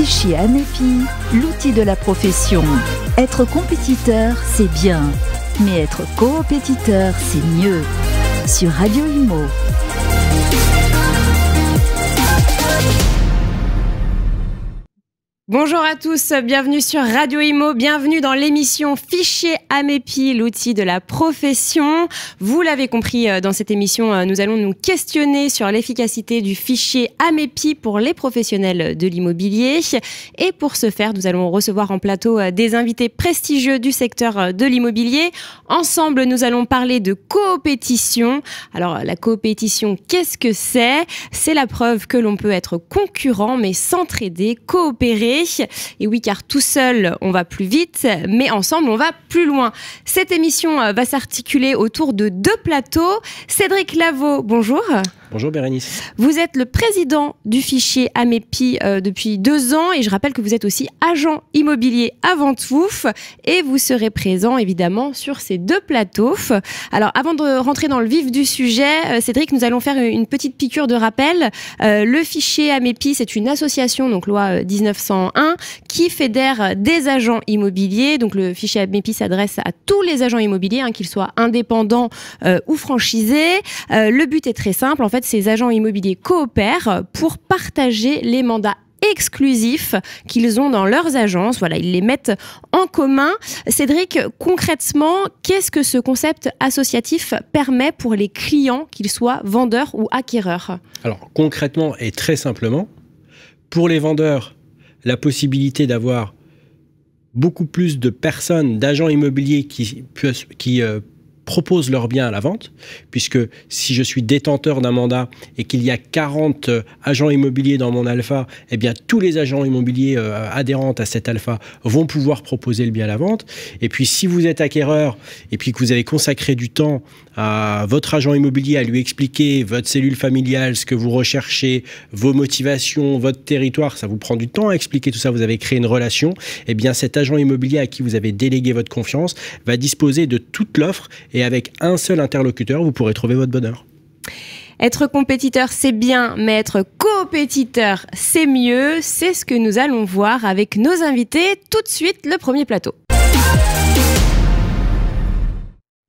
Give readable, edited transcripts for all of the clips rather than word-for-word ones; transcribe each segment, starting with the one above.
Fichier Amépi, l'outil de la profession. Être compétiteur, c'est bien. Mais être coopétiteur, c'est mieux. Sur Radio Imo. Bonjour à tous, bienvenue sur Radio Imo, bienvenue dans l'émission Fichier Amépi, l'outil de la profession. Vous l'avez compris, dans cette émission, nous allons nous questionner sur l'efficacité du fichier Amépi pour les professionnels de l'immobilier. Et pour ce faire, nous allons recevoir en plateau des invités prestigieux du secteur de l'immobilier. Ensemble, nous allons parler de coopétition. Alors, la coopétition, qu'est-ce que c'est ? C'est la preuve que l'on peut être concurrent, mais s'entraider, coopérer. Et oui, car tout seul, on va plus vite, mais ensemble, on va plus loin. Cette émission va s'articuler autour de deux plateaux. Cédric Lavaux, bonjour. Bonjour Bérénice. Vous êtes le président du fichier Amépi depuis 2 ans et je rappelle que vous êtes aussi agent immobilier à Ventouf et vous serez présent évidemment sur ces deux plateaux. Alors avant de rentrer dans le vif du sujet, Cédric, nous allons faire une petite piqûre de rappel. Le fichier Amépi, c'est une association, donc loi 1901, qui fédère des agents immobiliers. Donc le fichier Amépi s'adresse à tous les agents immobiliers, qu'ils soient indépendants ou franchisés. Le but est très simple, en fait, ces agents immobiliers coopèrent pour partager les mandats exclusifs qu'ils ont dans leurs agences. Voilà, ils les mettent en commun. Cédric, concrètement, qu'est-ce que ce concept associatif permet pour les clients, qu'ils soient vendeurs ou acquéreurs ? Alors, concrètement et très simplement, pour les vendeurs, la possibilité d'avoir beaucoup plus de personnes, d'agents immobiliers qui proposent leurs biens à la vente, puisque si je suis détenteur d'un mandat et qu'il y a 40 agents immobiliers dans mon alpha, eh bien tous les agents immobiliers adhérents à cet alpha vont pouvoir proposer le bien à la vente. Et puis si vous êtes acquéreur et puis que vous avez consacré du temps à votre agent immobilier à lui expliquer votre cellule familiale, ce que vous recherchez, vos motivations, votre territoire, ça vous prend du temps à expliquer tout ça, vous avez créé une relation, eh bien cet agent immobilier à qui vous avez délégué votre confiance va disposer de toute l'offre et avec un seul interlocuteur, vous pourrez trouver votre bonheur. Être compétiteur, c'est bien, mais être coopétiteur, c'est mieux. C'est ce que nous allons voir avec nos invités. Tout de suite, le premier plateau.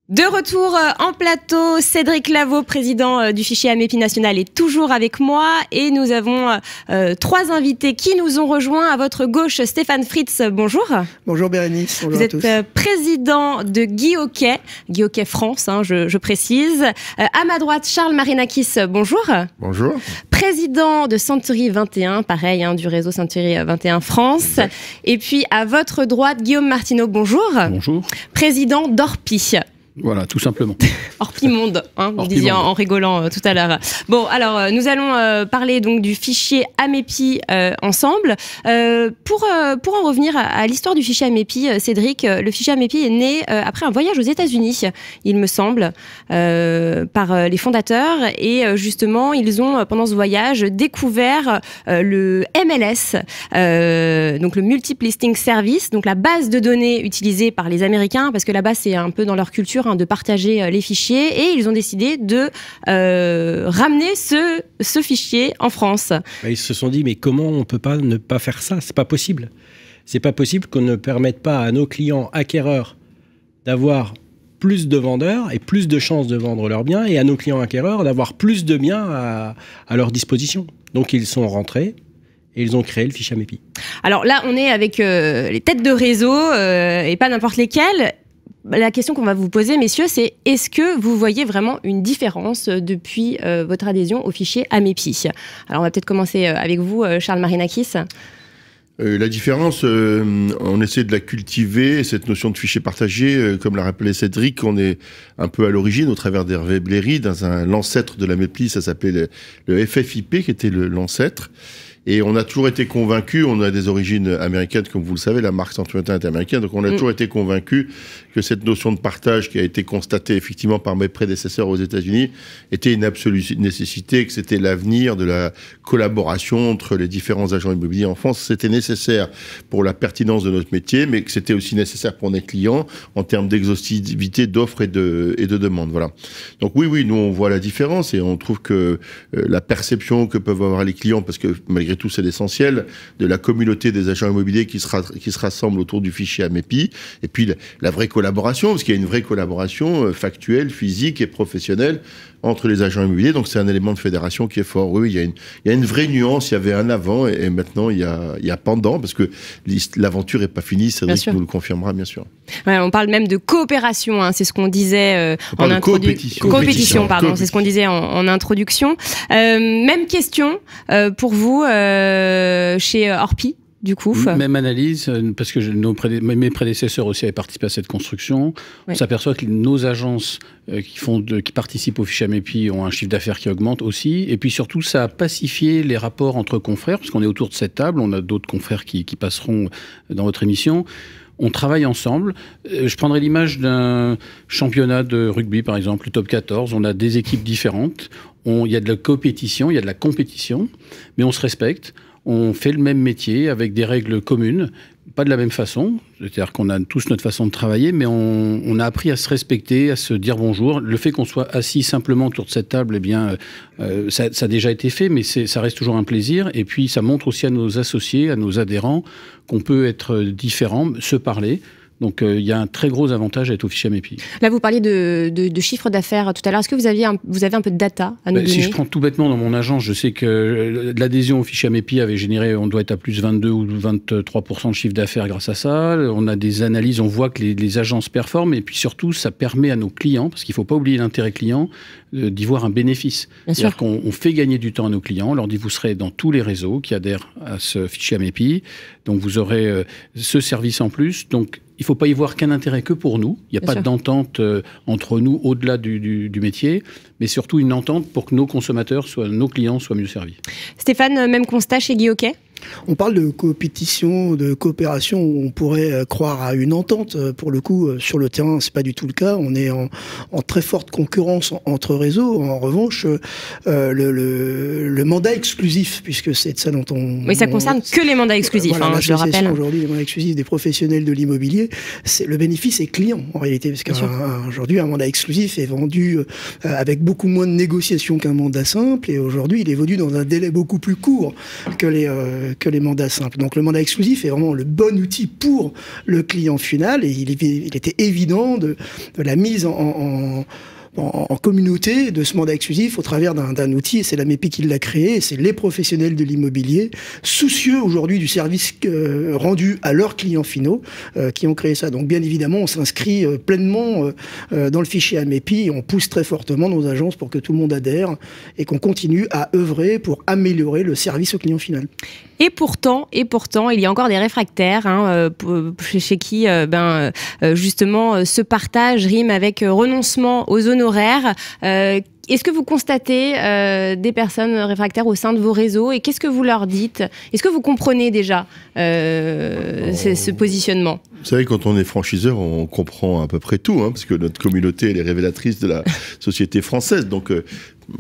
De retour en plateau, Cédric Lavaux, président du fichier Amépi National, est toujours avec moi et nous avons 3 invités qui nous ont rejoints. À votre gauche, Stéphane Fritz, bonjour. Bonjour Bérénice, bonjour à tous. Vous êtes président de Guy Hockey France, je précise. À ma droite, Charles Marinakis, bonjour. Bonjour. Président de Century 21, pareil, du réseau Century 21 France. Exact. Et puis à votre droite, Guillaume Martineau, bonjour. Bonjour. Président d'Orpi. Voilà, tout simplement. Orpi-monde, vous disiez en rigolant tout à l'heure. Bon, alors, nous allons parler donc du fichier Amépi ensemble. Pour en revenir à l'histoire du fichier Amépi, Cédric, le fichier Amépi est né après un voyage aux États-Unis, il me semble, par les fondateurs. Et justement, ils ont, pendant ce voyage, découvert le MLS, donc le Multiple Listing Service, donc la base de données utilisée par les Américains, parce que là-bas, c'est un peu dans leur culture de partager les fichiers, et ils ont décidé de ramener ce fichier en France. Ils se sont dit, mais comment on peut pas ne pas faire ça ? C'est pas possible. C'est pas possible qu'on ne permette pas à nos clients acquéreurs d'avoir plus de vendeurs et plus de chances de vendre leurs biens, et à nos clients acquéreurs d'avoir plus de biens à leur disposition. Donc ils sont rentrés et ils ont créé le fichier Amépi. Alors là, on est avec les têtes de réseau et pas n'importe lesquelles. La question qu'on va vous poser, messieurs, c'est est-ce que vous voyez vraiment une différence depuis votre adhésion au fichier Amépi ? Alors, on va peut-être commencer avec vous, Charles Marinakis. La différence, on essaie de la cultiver, cette notion de fichier partagé, comme l'a rappelé Cédric, on est un peu à l'origine, au travers d'Hervé Bléry, dans l'ancêtre de l'Amépi, ça s'appelait le FFIP, qui était l'ancêtre. Et on a toujours été convaincus, on a des origines américaines, comme vous le savez, la marque Century 21 est américaine, donc on a toujours été convaincus que cette notion de partage qui a été constatée effectivement par mes prédécesseurs aux États-Unis était une absolue nécessité, que c'était l'avenir de la collaboration entre les différents agents immobiliers en France. C'était nécessaire pour la pertinence de notre métier, mais que c'était aussi nécessaire pour nos clients en termes d'exhaustivité d'offres et de demandes. Voilà. Donc oui, nous on voit la différence et on trouve que la perception que peuvent avoir les clients, parce que malgré tout c'est l'essentiel, de la communauté des agents immobiliers qui se rassemblent autour du fichier AMEPI, et puis la vraie collaboration, parce qu'il y a une vraie collaboration factuelle, physique et professionnelle entre les agents immobiliers, donc c'est un élément de fédération qui est fort. Oui, il y a une vraie nuance, il y avait un avant et maintenant il y a pendant, parce que l'aventure n'est pas finie, Cédric nous le confirmera bien sûr. Ouais, on parle même de coopération, hein, c'est ce qu'on disait en introduction. Coopétition, pardon, c'est ce qu'on disait en introduction. Même question pour vous chez Orpi. Du coup, même analyse, parce que mes prédécesseurs aussi avaient participé à cette construction. On s'aperçoit que nos agences qui participent au fichier AMEPI ont un chiffre d'affaires qui augmente aussi. Et puis surtout, ça a pacifié les rapports entre confrères, parce qu'on est autour de cette table. On a d'autres confrères qui passeront dans votre émission. On travaille ensemble. Je prendrai l'image d'un championnat de rugby, par exemple, le top 14. On a des équipes différentes. Il y a de la compétition, il y a de la compétition, mais on se respecte. On fait le même métier avec des règles communes, pas de la même façon. C'est-à-dire qu'on a tous notre façon de travailler, mais on a appris à se respecter, à se dire bonjour. Le fait qu'on soit assis simplement autour de cette table, eh bien, ça a déjà été fait, mais ça reste toujours un plaisir. Et puis, ça montre aussi à nos associés, à nos adhérents, qu'on peut être différents, se parler. Donc, il y a un très gros avantage à être au fichier AMEPI. Là, vous parliez de chiffre d'affaires tout à l'heure. Est-ce que vous avez un peu de data à nous donner ? Si je prends tout bêtement dans mon agence, je sais que l'adhésion au fichier AMEPI avait généré, on doit être à plus 22 ou 23% de chiffre d'affaires grâce à ça. On a des analyses, on voit que les agences performent. Et puis surtout, ça permet à nos clients, parce qu'il ne faut pas oublier l'intérêt client, d'y voir un bénéfice. C'est-à-dire qu'on fait gagner du temps à nos clients. On leur dit, vous serez dans tous les réseaux qui adhèrent à ce fichier AMEPI. Donc, vous aurez ce service en plus. Donc, il ne faut pas y voir qu'un intérêt que pour nous. Il n'y a pas d'entente entre nous au-delà du métier, mais surtout une entente pour que nos consommateurs, nos clients, soient mieux servis. Stéphane, même constat chez Guy Hockey ? On parle de compétition, de coopération, où on pourrait croire à une entente. Pour le coup, sur le terrain, c'est pas du tout le cas. On est en très forte concurrence entre réseaux. En revanche, le mandat exclusif, puisque c'est de ça dont on... Oui, ça concerne que les mandats exclusifs, voilà, je le rappelle. Aujourd'hui, les mandats exclusifs des professionnels de l'immobilier, le bénéfice est client, en réalité, parce qu'aujourd'hui, un mandat exclusif est vendu avec beaucoup moins de négociations qu'un mandat simple, et aujourd'hui, il est vendu dans un délai beaucoup plus court que les mandats simples. Donc le mandat exclusif est vraiment le bon outil pour le client final, et il était évident de la mise en communauté de ce mandat exclusif au travers d'un outil, et c'est l'AMEPI qui l'a créé, et c'est les professionnels de l'immobilier, soucieux aujourd'hui du service rendu à leurs clients finaux, qui ont créé ça. Donc bien évidemment, on s'inscrit pleinement dans le fichier AMEPI, et on pousse très fortement nos agences pour que tout le monde adhère, et qu'on continue à œuvrer pour améliorer le service au client final. Et pourtant, il y a encore des réfractaires chez qui, justement, ce partage rime avec renoncement aux honoraires. Est-ce que vous constatez des personnes réfractaires au sein de vos réseaux, et qu'est-ce que vous leur dites ? Est-ce que vous comprenez déjà ce positionnement ? Vous savez, quand on est franchiseur, on comprend à peu près tout, parce que notre communauté, elle est révélatrice de la société française. Donc,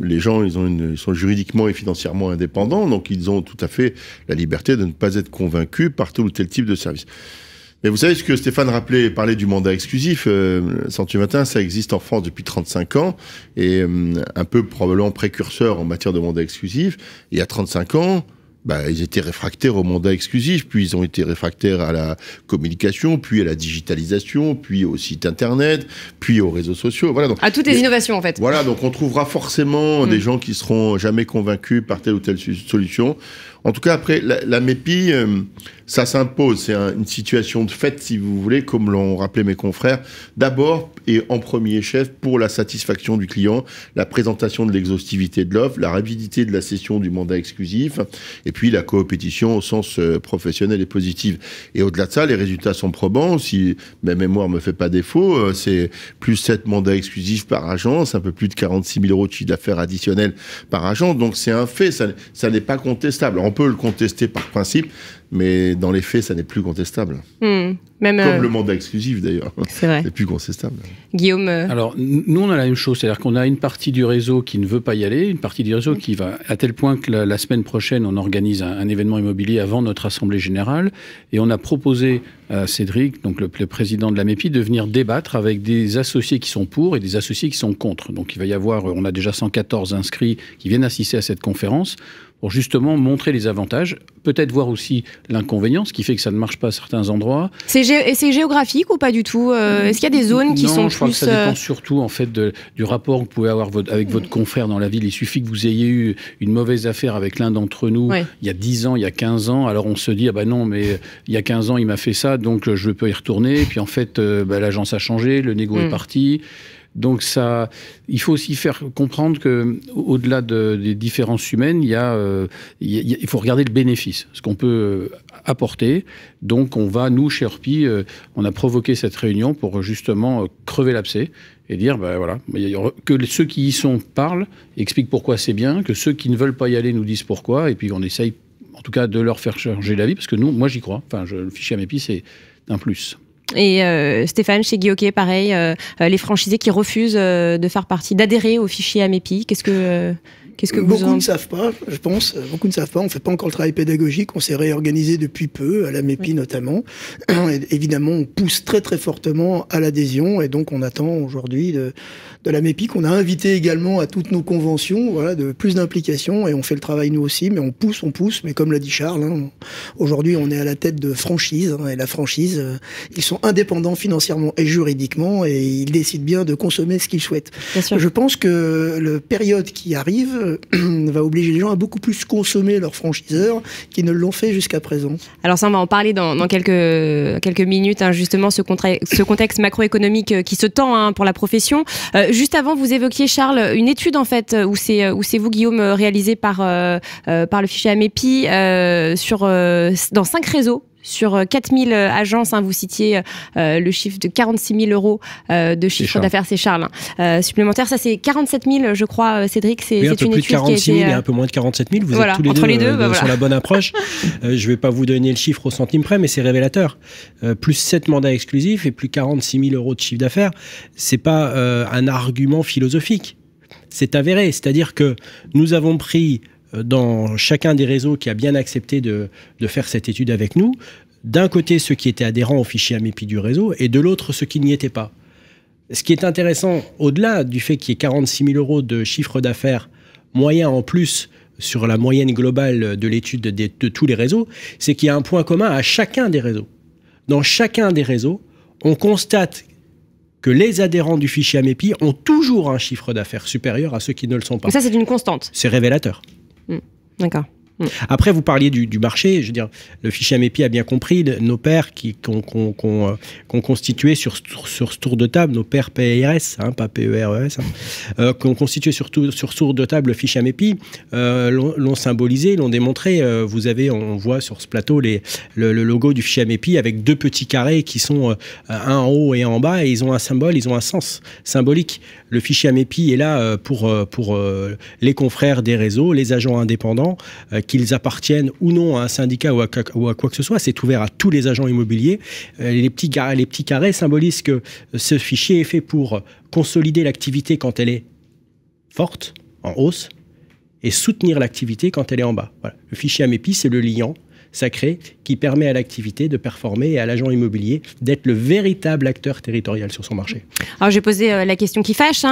les gens, ils sont juridiquement et financièrement indépendants, donc ils ont tout à fait la liberté de ne pas être convaincus par tel ou tel type de service. Mais vous savez ce que Stéphane parlait du mandat exclusif, Century 21, ça existe en France depuis 35 ans, et un peu probablement précurseur en matière de mandat exclusif. Il y a 35 ans, ils étaient réfractaires au mandat exclusif, puis ils ont été réfractaires à la communication, puis à la digitalisation, puis au site internet, puis aux réseaux sociaux. Voilà, donc, à toutes les innovations, en fait. Voilà, donc on trouvera forcément des gens qui seront jamais convaincus par telle ou telle solution. En tout cas, après, l'AMEPI, ça s'impose. C'est une situation de fait, si vous voulez, comme l'ont rappelé mes confrères. D'abord, et en premier chef, pour la satisfaction du client, la présentation de l'exhaustivité de l'offre, la rapidité de la cession du mandat exclusif, et puis la coopétition au sens professionnel et positif. Et au-delà de ça, les résultats sont probants. Si ma mémoire me fait pas défaut, c'est plus 7 mandats exclusifs par agence, un peu plus de 46 000 € de chiffre d'affaires additionnel par agent. Donc c'est un fait, ça n'est pas contestable. On peut le contester par principe, mais dans les faits, ça n'est plus contestable. Même, comme le mandat exclusif d'ailleurs. C'est vrai. C'est plus contestable. Guillaume Alors, nous, on a la même chose. C'est-à-dire qu'on a une partie du réseau qui ne veut pas y aller, une partie du réseau qui va, à tel point que la semaine prochaine, on organise un événement immobilier avant notre Assemblée Générale. Et on a proposé à Cédric, donc le président de la MEPI, de venir débattre avec des associés qui sont pour et des associés qui sont contre. Donc, il va y avoir, on a déjà 114 inscrits qui viennent assister à cette conférence pour justement montrer les avantages, peut-être voir aussi l'inconvénient, ce qui fait que ça ne marche pas à certains endroits. C'est géographique ou pas du tout Est-ce qu'il y a des zones qui sont Non, je crois plus... que ça dépend surtout en fait du rapport que vous pouvez avoir avec votre confrère dans la ville. Il suffit que vous ayez eu une mauvaise affaire avec l'un d'entre nous il y a 10 ans, il y a 15 ans, alors on se dit « Ah bah non, mais il y a 15 ans, il m'a fait ça, donc je peux y retourner. » Puis en fait, l'agence a changé, le négo est parti. Donc ça, il faut aussi faire comprendre que, au-delà des différences humaines, il faut regarder le bénéfice, ce qu'on peut apporter. Donc on va, nous, chez Orpi, on a provoqué cette réunion pour justement crever l'abcès et dire, voilà, que ceux qui y sont parlent, expliquent pourquoi c'est bien, que ceux qui ne veulent pas y aller nous disent pourquoi, et puis on essaye, en tout cas, de leur faire changer l'avis, parce que moi j'y crois. Enfin, le fichier AMEPI, c'est un plus. Et Stéphane, chez Guy Hockey, pareil, les franchisés qui refusent d'adhérer au fichier AMEPI, qu'est-ce que Beaucoup ne savent pas, je pense. Beaucoup ne savent pas. On ne fait pas encore le travail pédagogique. On s'est réorganisé depuis peu, à la MEPI notamment. Et évidemment, on pousse très très fortement à l'adhésion. Et donc, on attend aujourd'hui de la MEPI, qu'on a invité également à toutes nos conventions, voilà, de plus d'implication. Et on fait le travail nous aussi, mais on pousse. Mais comme l'a dit Charles, aujourd'hui, on est à la tête de franchise. Et la franchise, ils sont indépendants financièrement et juridiquement. Et ils décident bien de consommer ce qu'ils souhaitent. Je pense que la période qui arrive va obliger les gens à beaucoup plus consommer leurs franchiseurs qui ne l'ont fait jusqu'à présent. Alors ça, on va en parler dans quelques minutes, justement, ce contexte macroéconomique qui se tend pour la profession. Juste avant, vous évoquiez, Charles, une étude en fait où c'est vous, Guillaume, réalisée par le fichier AMEPI dans 5 réseaux. Sur 4000 agences, vous citiez le chiffre de 46 000 euros de chiffre d'affaires, c'est Charles, supplémentaire. Ça, c'est 47 000, je crois, Cédric. C'est un peu une plus de étude 46 000 qui a été, et un peu moins de 47 000. Vous êtes tous les deux, sur la bonne approche. Je ne vais pas vous donner le chiffre au centime près, mais c'est révélateur. Plus 7 mandats exclusifs et plus 46 000 euros de chiffre d'affaires. Ce n'est pas un argument philosophique. C'est avéré. C'est-à-dire que nous avons pris dans chacun des réseaux qui a bien accepté de faire cette étude avec nous, d'un côté ceux qui étaient adhérents au fichier AMEPI du réseau et de l'autre ceux qui n'y étaient pas. Ce qui est intéressant, au-delà du fait qu'il y ait 46 000 euros de chiffre d'affaires moyen en plus sur la moyenne globale de l'étude de tous les réseaux, c'est qu'il y a un point commun à chacun des réseaux. Dans chacun des réseaux, on constate que les adhérents du fichier AMEPI ont toujours un chiffre d'affaires supérieur à ceux qui ne le sont pas. Et ça, c'est une constante. C'est révélateur. D'accord. Après, vous parliez du marché. Je veux dire, le fichier AMEPI a bien compris nos pairs qu'on constitué sur ce tour de table, nos pairs PERS, pas PERES, qu'on constitué sur ce tour de table le fichier AMEPI, l'ont symbolisé, l'ont démontré. On voit sur ce plateau le logo du fichier AMEPI avec 2 petits carrés qui sont un en haut et un en bas, et ils ont un symbole, ils ont un sens symbolique. Le fichier AMEPI est là pour les confrères des réseaux, les agents indépendants, qu'ils appartiennent ou non à un syndicat ou à quoi que ce soit. C'est ouvert à tous les agents immobiliers. Les petits carrés symbolisent que ce fichier est fait pour consolider l'activité quand elle est forte, en hausse, et soutenir l'activité quand elle est en bas. Voilà. Le fichier AMEPI, c'est le liant sacré qui permet à l'activité de performer et à l'agent immobilier d'être le véritable acteur territorial sur son marché. Alors j'ai posé la question qui fâche.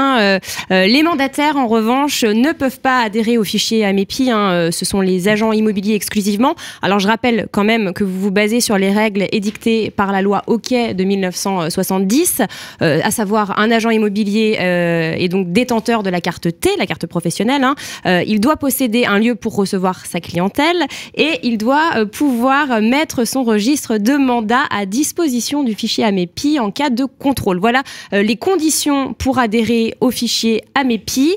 Les mandataires, en revanche, ne peuvent pas adhérer au fichier AMEPI. Ce sont les agents immobiliers exclusivement. Alors je rappelle quand même que vous vous basez sur les règles édictées par la loi Hockey de 1970, à savoir un agent immobilier est donc détenteur de la carte T, la carte professionnelle. Il doit posséder un lieu pour recevoir sa clientèle et il doit pouvoir mettre son registre de mandat à disposition du fichier AMEPI en cas de contrôle. Voilà les conditions pour adhérer au fichier AMEPI.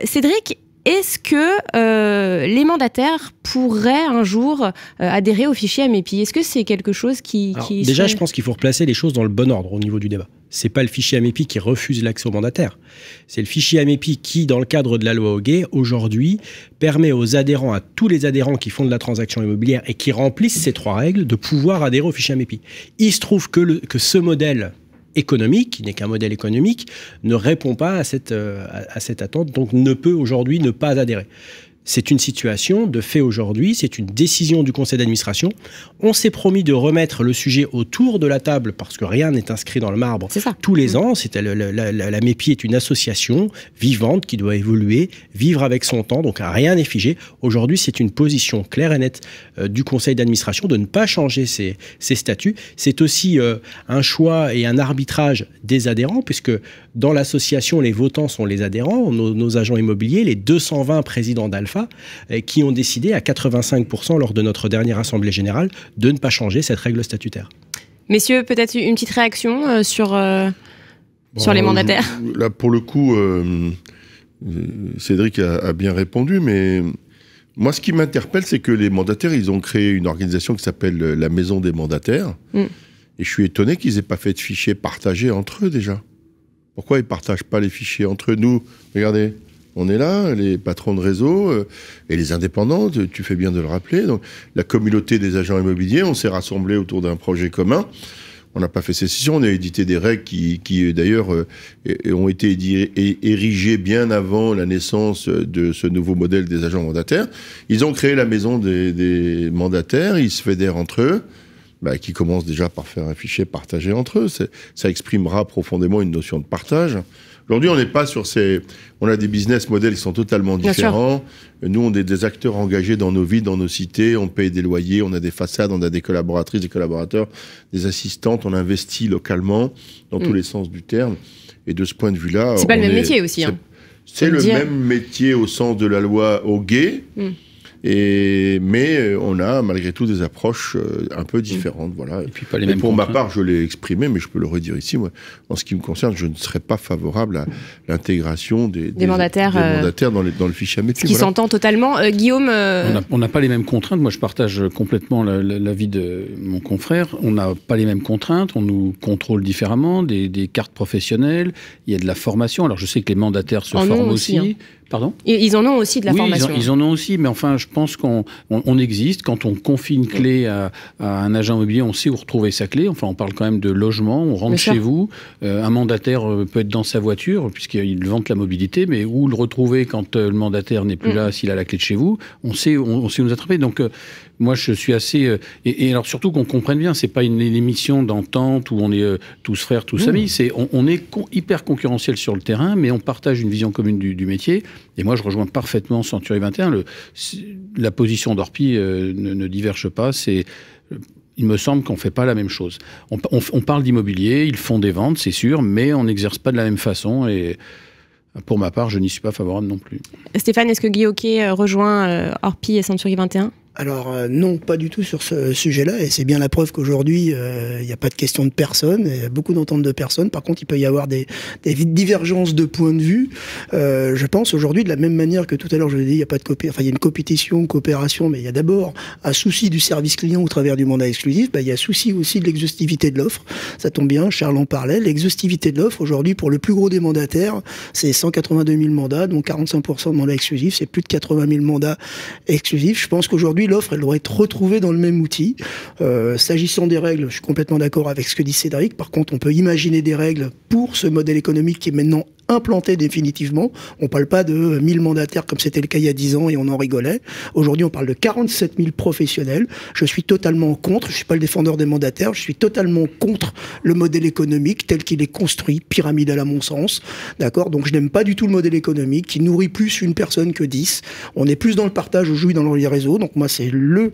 Cédric, est-ce que les mandataires pourraient un jour adhérer au fichier AMEPI? Est-ce que c'est quelque chose qui déjà, je pense qu'il faut replacer les choses dans le bon ordre au niveau du débat. C'est pas le fichier Amepi qui refuse l'accès aux mandataires. C'est le fichier Amepi qui, dans le cadre de la loi Hoguet, aujourd'hui, permet aux adhérents, à tous les adhérents qui font de la transaction immobilière et qui remplissent ces 3 règles, de pouvoir adhérer au fichier Amepi. Il se trouve que ce modèle économique, qui n'est qu'un modèle économique, ne répond pas à cette attente, donc ne peut aujourd'hui ne pas adhérer. C'est une situation de fait aujourd'hui, c'est une décision du conseil d'administration. On s'est promis de remettre le sujet autour de la table parce que rien n'est inscrit dans le marbre tous les ans. La MEPI est une association vivante qui doit évoluer, vivre avec son temps, donc rien n'est figé. Aujourd'hui, c'est une position claire et nette du conseil d'administration de ne pas changer ses statuts. C'est aussi un choix et un arbitrage des adhérents, puisque dans l'association, les votants sont les adhérents, nos agents immobiliers, les 220 présidents d'Alpha, qui ont décidé à 85% lors de notre dernière assemblée générale de ne pas changer cette règle statutaire. Messieurs, peut-être une petite réaction sur les mandataires. Là, pour le coup, Cédric a bien répondu, mais moi, ce qui m'interpelle, c'est que les mandataires, ils ont créé une organisation qui s'appelle la Maison des mandataires. Et je suis étonné qu'ils n'aient pas fait de fichiers partagés entre eux, déjà. Pourquoi ils ne partagent pas les fichiers entre eux? Nous, regardez, on est là, les patrons de réseau et les indépendants, tu fais bien de le rappeler. Donc, la communauté des agents immobiliers, on s'est rassemblés autour d'un projet commun. On n'a pas fait sécession, on a édité des règles qui d'ailleurs, ont été érigées bien avant la naissance de ce nouveau modèle des agents mandataires. Ils ont créé la maison des mandataires, ils se fédèrent entre eux. Qui commence déjà par faire un fichier partagé entre eux. Ça exprimera profondément une notion de partage. Aujourd'hui, on n'est pas sur on a des business models qui sont totalement différents. Nous, on est des acteurs engagés dans nos villes, dans nos cités. On paye des loyers, on a des façades, on a des collaboratrices, des collaborateurs, des assistantes. On investit localement dans tous les sens du terme. Et de ce point de vue-là... C'est pas le même métier aussi. C'est le même métier au sens de la loi Hoguet. Mais on a malgré tout des approches un peu différentes, voilà. Et puis pas les mêmes pour ma part, je l'ai exprimé, mais je peux le redire ici. Moi, en ce qui me concerne, je ne serais pas favorable à l'intégration des mandataires dans le fichier Amepi. Ce qui s'entend totalement. Guillaume, on n'a pas les mêmes contraintes. Moi, je partage complètement l'avis de mon confrère. On n'a pas les mêmes contraintes. On nous contrôle différemment. Des cartes professionnelles. Il y a de la formation. Alors, je sais que les mandataires se forment aussi. Pardon ? Ils en ont aussi de la formation. Ils en ont aussi, mais enfin, je pense qu'on existe. Quand on confie une clé à un agent immobilier, on sait où retrouver sa clé. Enfin, on parle quand même de logement, on rentre chez vous. Un mandataire peut être dans sa voiture, puisqu'il vante la mobilité, mais où le retrouver quand le mandataire n'est plus là, s'il a la clé de chez vous, on sait où nous attraper. Donc, moi, je suis assez... Et alors, surtout qu'on comprenne bien, c'est pas une émission d'entente où on est tous frères, tous amis. On est hyper concurrentiel sur le terrain, mais on partage une vision commune du métier. Et moi, je rejoins parfaitement Century 21. La position d'Orpi ne diverge pas. Il me semble qu'on ne fait pas la même chose. On parle d'immobilier, ils font des ventes, c'est sûr, mais on n'exerce pas de la même façon. Et pour ma part, je n'y suis pas favorable non plus. Stéphane, est-ce que Guy Hockey rejoint Orpi et Century 21 ? Alors non, pas du tout sur ce sujet-là, et c'est bien la preuve qu'aujourd'hui, il n'y a pas de question de personnes, il y a beaucoup d'ententes de personnes. Par contre, il peut y avoir des divergences de points de vue. Je pense aujourd'hui, de la même manière que tout à l'heure je l'ai dit, il y a pas de il y a une compétition, coopération, mais il y a d'abord un souci du service client au travers du mandat exclusif. Il y a un souci aussi de l'exhaustivité de l'offre. Ça tombe bien, Charles en parlait. L'exhaustivité de l'offre, aujourd'hui, pour le plus gros des mandataires, c'est 182 000 mandats, donc 45% de mandats exclusifs, c'est plus de 80 000 mandats exclusifs. Je pense qu'aujourd'hui, l'offre, elle doit être retrouvée dans le même outil. S'agissant des règles, je suis complètement d'accord avec ce que dit Cédric. Par contre, on peut imaginer des règles pour ce modèle économique qui est maintenant implanté définitivement. On parle pas de 1000 mandataires comme c'était le cas il y a 10 ans et on en rigolait. Aujourd'hui, on parle de 47 000 professionnels. Je suis totalement contre, je suis pas le défendeur des mandataires, je suis totalement contre le modèle économique tel qu'il est construit, pyramidal à mon sens. D'accord ? Donc je n'aime pas du tout le modèle économique qui nourrit plus une personne que 10. On est plus dans le partage aujourd'hui dans les réseaux. Donc moi, c'est le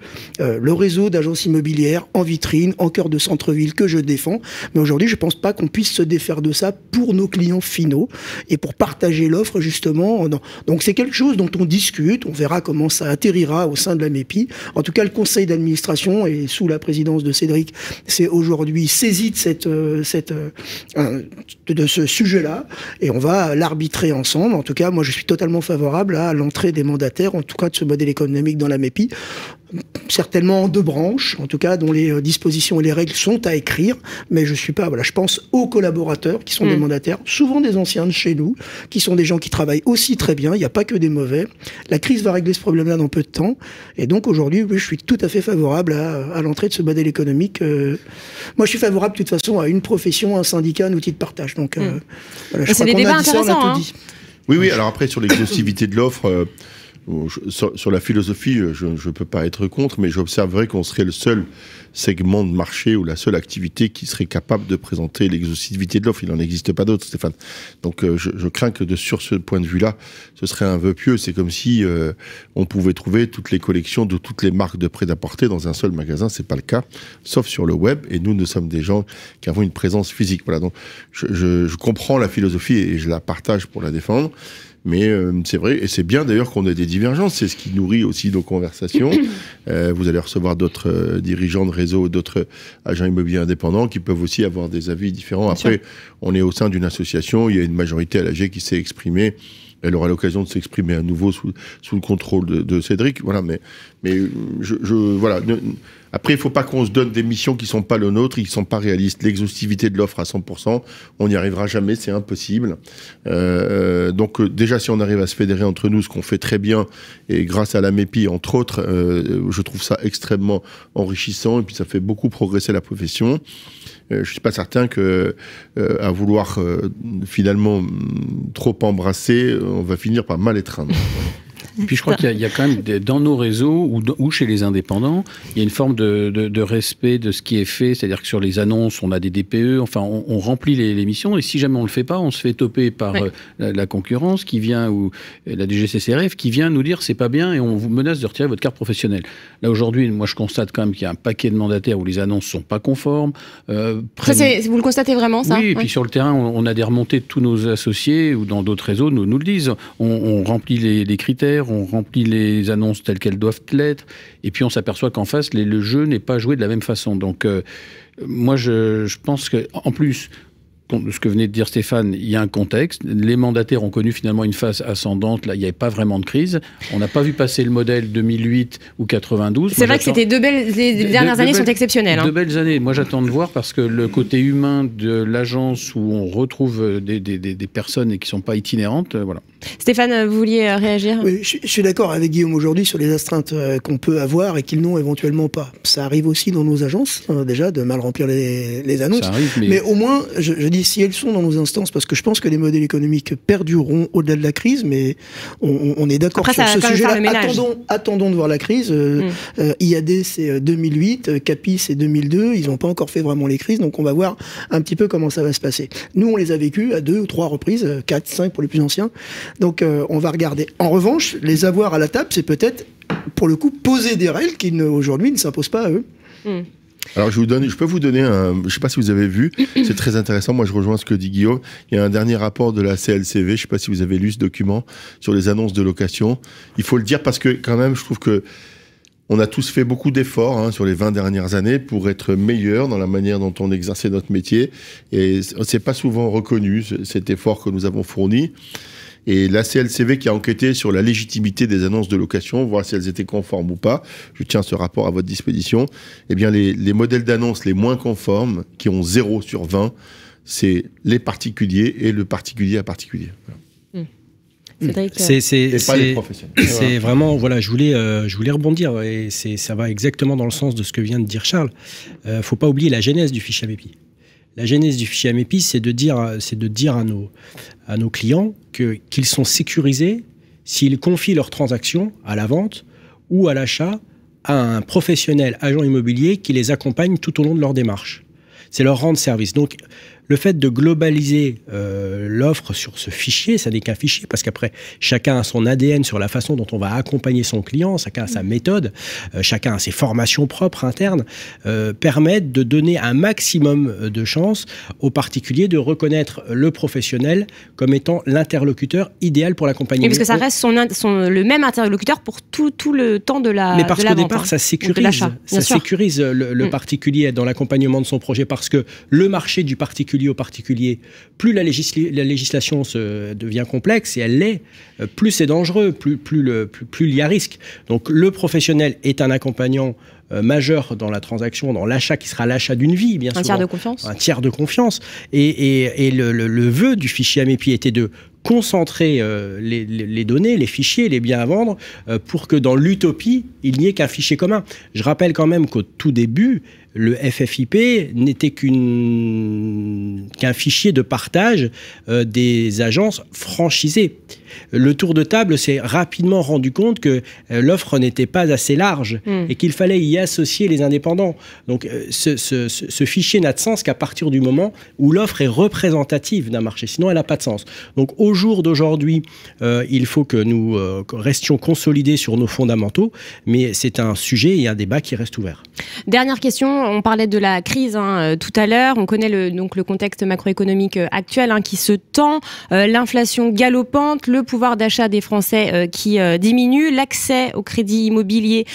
réseau d'agences immobilières en vitrine, en cœur de centre-ville que je défends. Mais aujourd'hui, je pense pas qu'on puisse se défaire de ça pour nos clients finaux et pour partager l'offre, justement. Donc c'est quelque chose dont on discute, on verra comment ça atterrira au sein de la MEPI. En tout cas, le conseil d'administration, et sous la présidence de Cédric, c'est aujourd'hui saisi de ce sujet-là, et on va l'arbitrer ensemble. En tout cas, moi, je suis totalement favorable à l'entrée des mandataires, en tout cas de ce modèle économique dans la MEPI. certainement en 2 branches, en tout cas dont les dispositions et les règles sont à écrire, mais je suis pas, voilà, je pense aux collaborateurs qui sont des mandataires, souvent des anciens de chez nous, qui sont des gens qui travaillent aussi très bien, il n'y a pas que des mauvais. La crise va régler ce problème-là dans peu de temps, et donc aujourd'hui, oui, je suis tout à fait favorable à l'entrée de ce modèle économique. Moi, je suis favorable de toute façon à une profession, un syndicat, un outil de partage. Donc, voilà, je c'est des débats intéressants. Oui, alors après, sur l'exhaustivité de l'offre, sur la philosophie, je ne peux pas être contre, mais j'observerais qu'on serait le seul segment de marché ou la seule activité qui serait capable de présenter l'exhaustivité de l'offre. Il n'en existe pas d'autres, Stéphane. Donc je crains que sur ce point de vue-là, ce serait un vœu pieux. C'est comme si on pouvait trouver toutes les collections de toutes les marques de prêt-à-porter dans un seul magasin. C'est pas le cas, sauf sur le web. Et nous sommes des gens qui avons une présence physique. Voilà. Donc je comprends la philosophie et je la partage pour la défendre. Mais c'est vrai, et c'est bien d'ailleurs qu'on ait des divergences, c'est ce qui nourrit aussi nos conversations. Vous allez recevoir d'autres dirigeants de réseau, d'autres agents immobiliers indépendants qui peuvent aussi avoir des avis différents. Après, on est au sein d'une association, il y a une majorité à l'AG qui s'est exprimée. Elle aura l'occasion de s'exprimer à nouveau sous le contrôle de Cédric. Voilà, mais voilà. Après, il ne faut pas qu'on se donne des missions qui ne sont pas le nôtre, qui ne sont pas réalistes. L'exhaustivité de l'offre à 100%, on n'y arrivera jamais, c'est impossible. Donc déjà, si on arrive à se fédérer entre nous, ce qu'on fait très bien, et grâce à la MEPI, entre autres, je trouve ça extrêmement enrichissant, et puis ça fait beaucoup progresser la profession. Je ne suis pas certain qu'à vouloir finalement trop embrasser, on va finir par mal étreindre. Et puis je crois qu'il y a quand même, dans nos réseaux ou chez les indépendants, il y a une forme de respect de ce qui est fait. C'est-à-dire que sur les annonces, on a des DPE, enfin on remplit les missions. Et si jamais on ne le fait pas, on se fait toper par la concurrence qui vient, ou la DGCCRF, qui vient nous dire c'est pas bien et on vous menace de retirer votre carte professionnelle. Là aujourd'hui, moi je constate quand même qu'il y a un paquet de mandataires où les annonces sont pas conformes. Vous le constatez vraiment, ça? Oui, et puis sur le terrain, on a des remontées de tous nos associés ou dans d'autres réseaux nous le disent. On remplit les critères, on remplit les annonces telles qu'elles doivent l'être, et puis on s'aperçoit qu'en face, le jeu n'est pas joué de la même façon. Donc, moi, je pense qu'en plus, ce que venait de dire Stéphane, il y a un contexte. Les mandataires ont connu finalement une phase ascendante. Là, il n'y avait pas vraiment de crise. On n'a pas vu passer le modèle 2008 ou 92. C'est vrai que c'était les dernières années sont exceptionnelles. De belles années. Moi, j'attends de voir parce que le côté humain de l'agence où on retrouve des personnes et qui ne sont pas itinérantes, voilà. Stéphane, vous vouliez réagir? Oui, je suis d'accord avec Guillaume aujourd'hui sur les astreintes qu'on peut avoir et qu'ils n'ont éventuellement pas. Ça arrive aussi dans nos agences, déjà, de mal remplir les annonces. Ça arrive, mais au moins, je dis si elles sont dans nos instances, parce que je pense que les modèles économiques perdureront au-delà de la crise, mais on est d'accord sur ce sujet-là. Attendons de voir la crise. IAD, c'est 2008, CAPI, c'est 2002. Ils n'ont pas encore fait vraiment les crises, donc on va voir un petit peu comment ça va se passer. Nous, on les a vécues à 2 ou 3 reprises, 4, 5 pour les plus anciens. Donc on va regarder. En revanche, les avoir à la table, c'est peut-être, pour le coup, poser des règles qui aujourd'hui ne s'imposent pas à eux. Alors je peux vous donner je ne sais pas si vous avez vu, c'est très intéressant, moi je rejoins ce que dit Guillaume, il y a un dernier rapport de la CLCV, je ne sais pas si vous avez lu ce document, sur les annonces de location. Il faut le dire parce que quand même, je trouve que on a tous fait beaucoup d'efforts sur les 20 dernières années pour être meilleurs dans la manière dont on exerçait notre métier, et c'est pas souvent reconnu cet effort que nous avons fourni. Et la CLCV qui a enquêté sur la légitimité des annonces de location, voir si elles étaient conformes ou pas, je tiens ce rapport à votre disposition, eh bien les modèles d'annonces les moins conformes, qui ont 0 sur 20, c'est les particuliers et le particulier à particulier. C'est vraiment, voilà, je voulais rebondir, et ça va exactement dans le sens de ce que vient de dire Charles. Faut pas oublier la genèse du fichier AMEPI. La genèse du fichier AMEPI, c'est de dire à nos clients qu'ils sont sécurisés s'ils confient leurs transactions à la vente ou à l'achat à un professionnel agent immobilier qui les accompagne tout au long de leur démarche. C'est leur rendre service. Donc, le fait de globaliser l'offre sur ce fichier, ça n'est qu'un fichier, parce qu'après, chacun a son ADN sur la façon dont on va accompagner son client, chacun a sa méthode, chacun a ses formations propres internes, permettent de donner un maximum de chances aux particuliers de reconnaître le professionnel comme étant l'interlocuteur idéal pour l'accompagner. Et parce que ça reste le même interlocuteur pour tout le temps de la vente. Mais parce qu'au départ, ça sécurise le particulier dans l'accompagnement de son projet, parce que le marché du particulier immobilier aux particuliers, plus la législation devient complexe, et elle l'est, plus c'est dangereux, plus il y a risque. Donc le professionnel est un accompagnant majeur dans la transaction, dans l'achat qui sera l'achat d'une vie, bien sûr. Un tiers de confiance. Un tiers de confiance. Et le vœu du fichier AMEPI était de concentrer les données, les fichiers, les biens à vendre, pour que dans l'utopie, il n'y ait qu'un fichier commun. Je rappelle quand même qu'au tout début, le FFIP n'était qu'un fichier de partage des agences franchisées. Le tour de table s'est rapidement rendu compte que l'offre n'était pas assez large et qu'il fallait y associer les indépendants. Donc ce fichier n'a de sens qu'à partir du moment où l'offre est représentative d'un marché. Sinon, elle n'a pas de sens. Donc au jour d'aujourd'hui, il faut que nous restions consolidés sur nos fondamentaux, mais c'est un sujet et un débat qui reste ouvert. Dernière question, on parlait de la crise tout à l'heure, on connaît donc le contexte macroéconomique actuel qui se tend, l'inflation galopante, le pouvoir d'achat des Français qui diminue, l'accès au crédit immobilier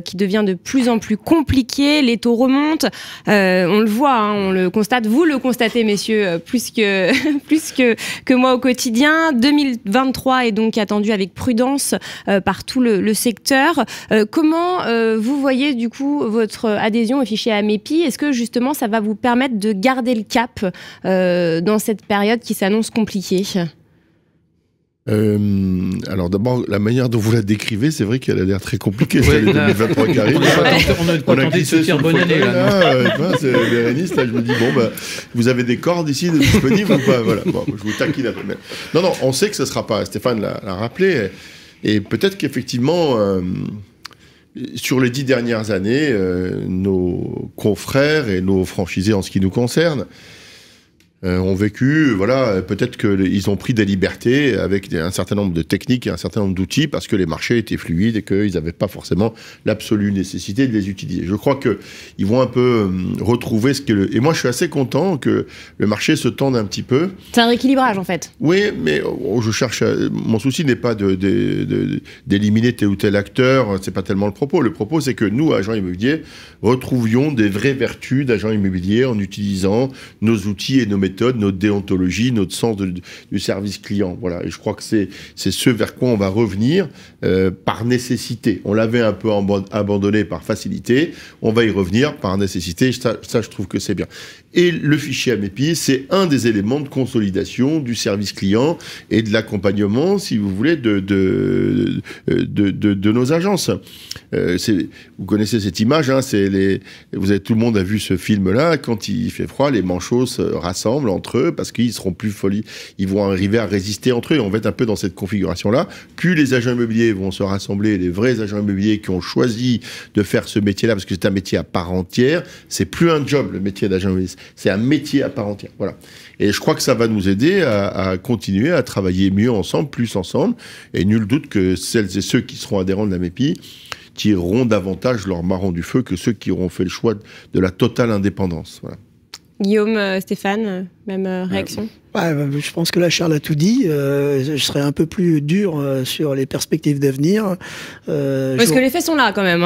qui devient de plus en plus compliqué, les taux remontent, on le voit, on le constate, vous le constatez messieurs, plus que moi au quotidien. 2023 est donc attendu avec prudence par tout le secteur. Comment vous voyez du coup votre adhésion au fichier AMEPI? Est-ce que justement ça va vous permettre de garder le cap dans cette période qui s'annonce compliquée? Alors d'abord, la manière dont vous la décrivez, c'est vrai qu'elle a l'air très compliquée. Ouais, l'année 2023 qui arrive. On a pas tenté de se dire bonne année. C'est Bérénice, là, je me dis, bon, vous avez des cordes ici de disponibles ou pas? Voilà. Bon, je vous taquine un peu. Mais... Non, on sait que ce ne sera pas. Stéphane l'a rappelé. Et peut-être qu'effectivement, sur les 10 dernières années, nos confrères et nos franchisés en ce qui nous concerne, ont vécu, voilà, peut-être qu'ils ont pris des libertés avec un certain nombre de techniques et un certain nombre d'outils parce que les marchés étaient fluides et qu'ils n'avaient pas forcément l'absolue nécessité de les utiliser. Je crois qu'ils vont un peu retrouver ce qu'est Et moi, je suis assez content que le marché se tende un petit peu. C'est un rééquilibrage, en fait. Oui, mais je cherche... Mon souci n'est pas d'éliminer tel ou tel acteur, c'est pas tellement le propos. Le propos, c'est que nous, agents immobiliers, retrouvions des vraies vertus d'agents immobiliers en utilisant nos outils et nos méthodes, notre déontologie, notre sens du service client. Voilà. Et je crois que c'est ce vers quoi on va revenir par nécessité. On l'avait un peu abandonné par facilité. On va y revenir par nécessité. Ça, je trouve que c'est bien. Et le fichier AMEPI, c'est un des éléments de consolidation du service client et de l'accompagnement, si vous voulez, de nos agences. Vous connaissez cette image, tout le monde a vu ce film-là. Quand il fait froid, les manchots se rassemblent entre eux parce qu'ils seront plus folis. Ils vont arriver à résister entre eux. On va être un peu dans cette configuration-là. Plus les agents immobiliers vont se rassembler, les vrais agents immobiliers qui ont choisi de faire ce métier-là, parce que c'est un métier à part entière. C'est plus un job, le métier d'agent immobilier. C'est un métier à part entière. Voilà. Et je crois que ça va nous aider à continuer à travailler mieux ensemble, plus ensemble. Et nul doute que celles et ceux qui seront adhérents de l'AMEPI tireront davantage leur marron du feu que ceux qui auront fait le choix de la totale indépendance. Voilà. Guillaume, Stéphane, même réaction? Je pense que là, Charles a tout dit. Je serais un peu plus dur sur les perspectives d'avenir. Parce que les faits sont là, quand même.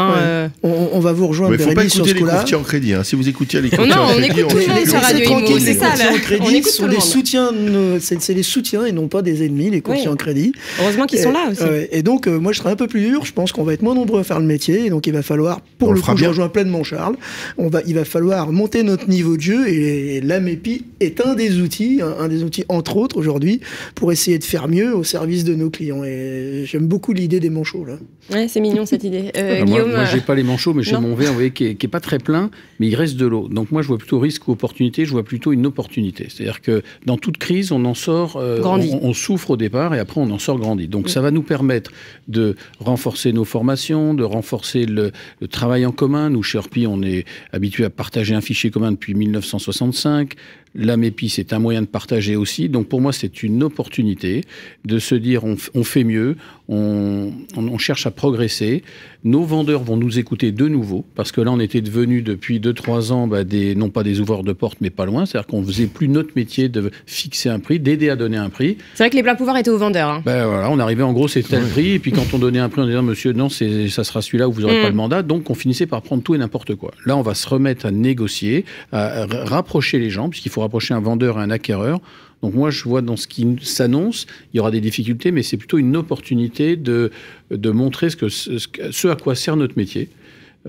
On va vous rejoindre, Bérénice, sur ce coup-là. Il ne faut pas écouter les courtiers en crédit. Si vous écoutiez les courtiers en crédit... On écoute tout le monde sur Radio Imo, c'est ça. Les courtiers en crédit sont des soutiens, c'est des soutiens et non pas des ennemis, les courtiers en crédit. Heureusement qu'ils sont là aussi. Et donc, moi, je serais un peu plus dur. Je pense qu'on va être moins nombreux à faire le métier. Et donc, il va falloir, pour le coup, je rejoins pleinement Charles, il va falloir monter notre niveau de jeu. Et l'AMEPI est un des outils, entre autres, aujourd'hui, pour essayer de faire mieux au service de nos clients. Et j'aime beaucoup l'idée des manchots, là. Ouais, c'est mignon cette idée. Guillaume, moi j'ai pas les manchots, mais j'ai mon verre, vous voyez, qui est pas très plein, mais il reste de l'eau. Donc moi je vois plutôt risque ou opportunité, je vois plutôt une opportunité. C'est-à-dire que dans toute crise, on en sort, on souffre au départ et après on en sort grandi. Donc ça va nous permettre de renforcer nos formations, de renforcer le travail en commun. Nous, chez Orpi, on est habitués à partager un fichier commun depuis 1965. L'AMEPI, c'est un moyen de partager aussi. Donc pour moi, c'est une opportunité de se dire on fait mieux, on cherche à progresser. Nos vendeurs vont nous écouter de nouveau, parce que là, on était devenus depuis 2-3 ans, non pas des ouvreurs de porte, mais pas loin. C'est-à-dire qu'on ne faisait plus notre métier de fixer un prix, d'aider à donner un prix. C'est vrai que les pleins pouvoirs étaient aux vendeurs. Hein. Voilà, on arrivait en gros, c'est tel prix, et puis quand on donnait un prix, on disait monsieur, non, ça sera celui-là où vous n'aurez pas le mandat. Donc, on finissait par prendre tout et n'importe quoi. Là, on va se remettre à négocier, à rapprocher les gens, puisqu'il faut rapprocher un vendeur et un acquéreur. Donc moi, je vois dans ce qui s'annonce, il y aura des difficultés, mais c'est plutôt une opportunité de montrer ce à quoi sert notre métier.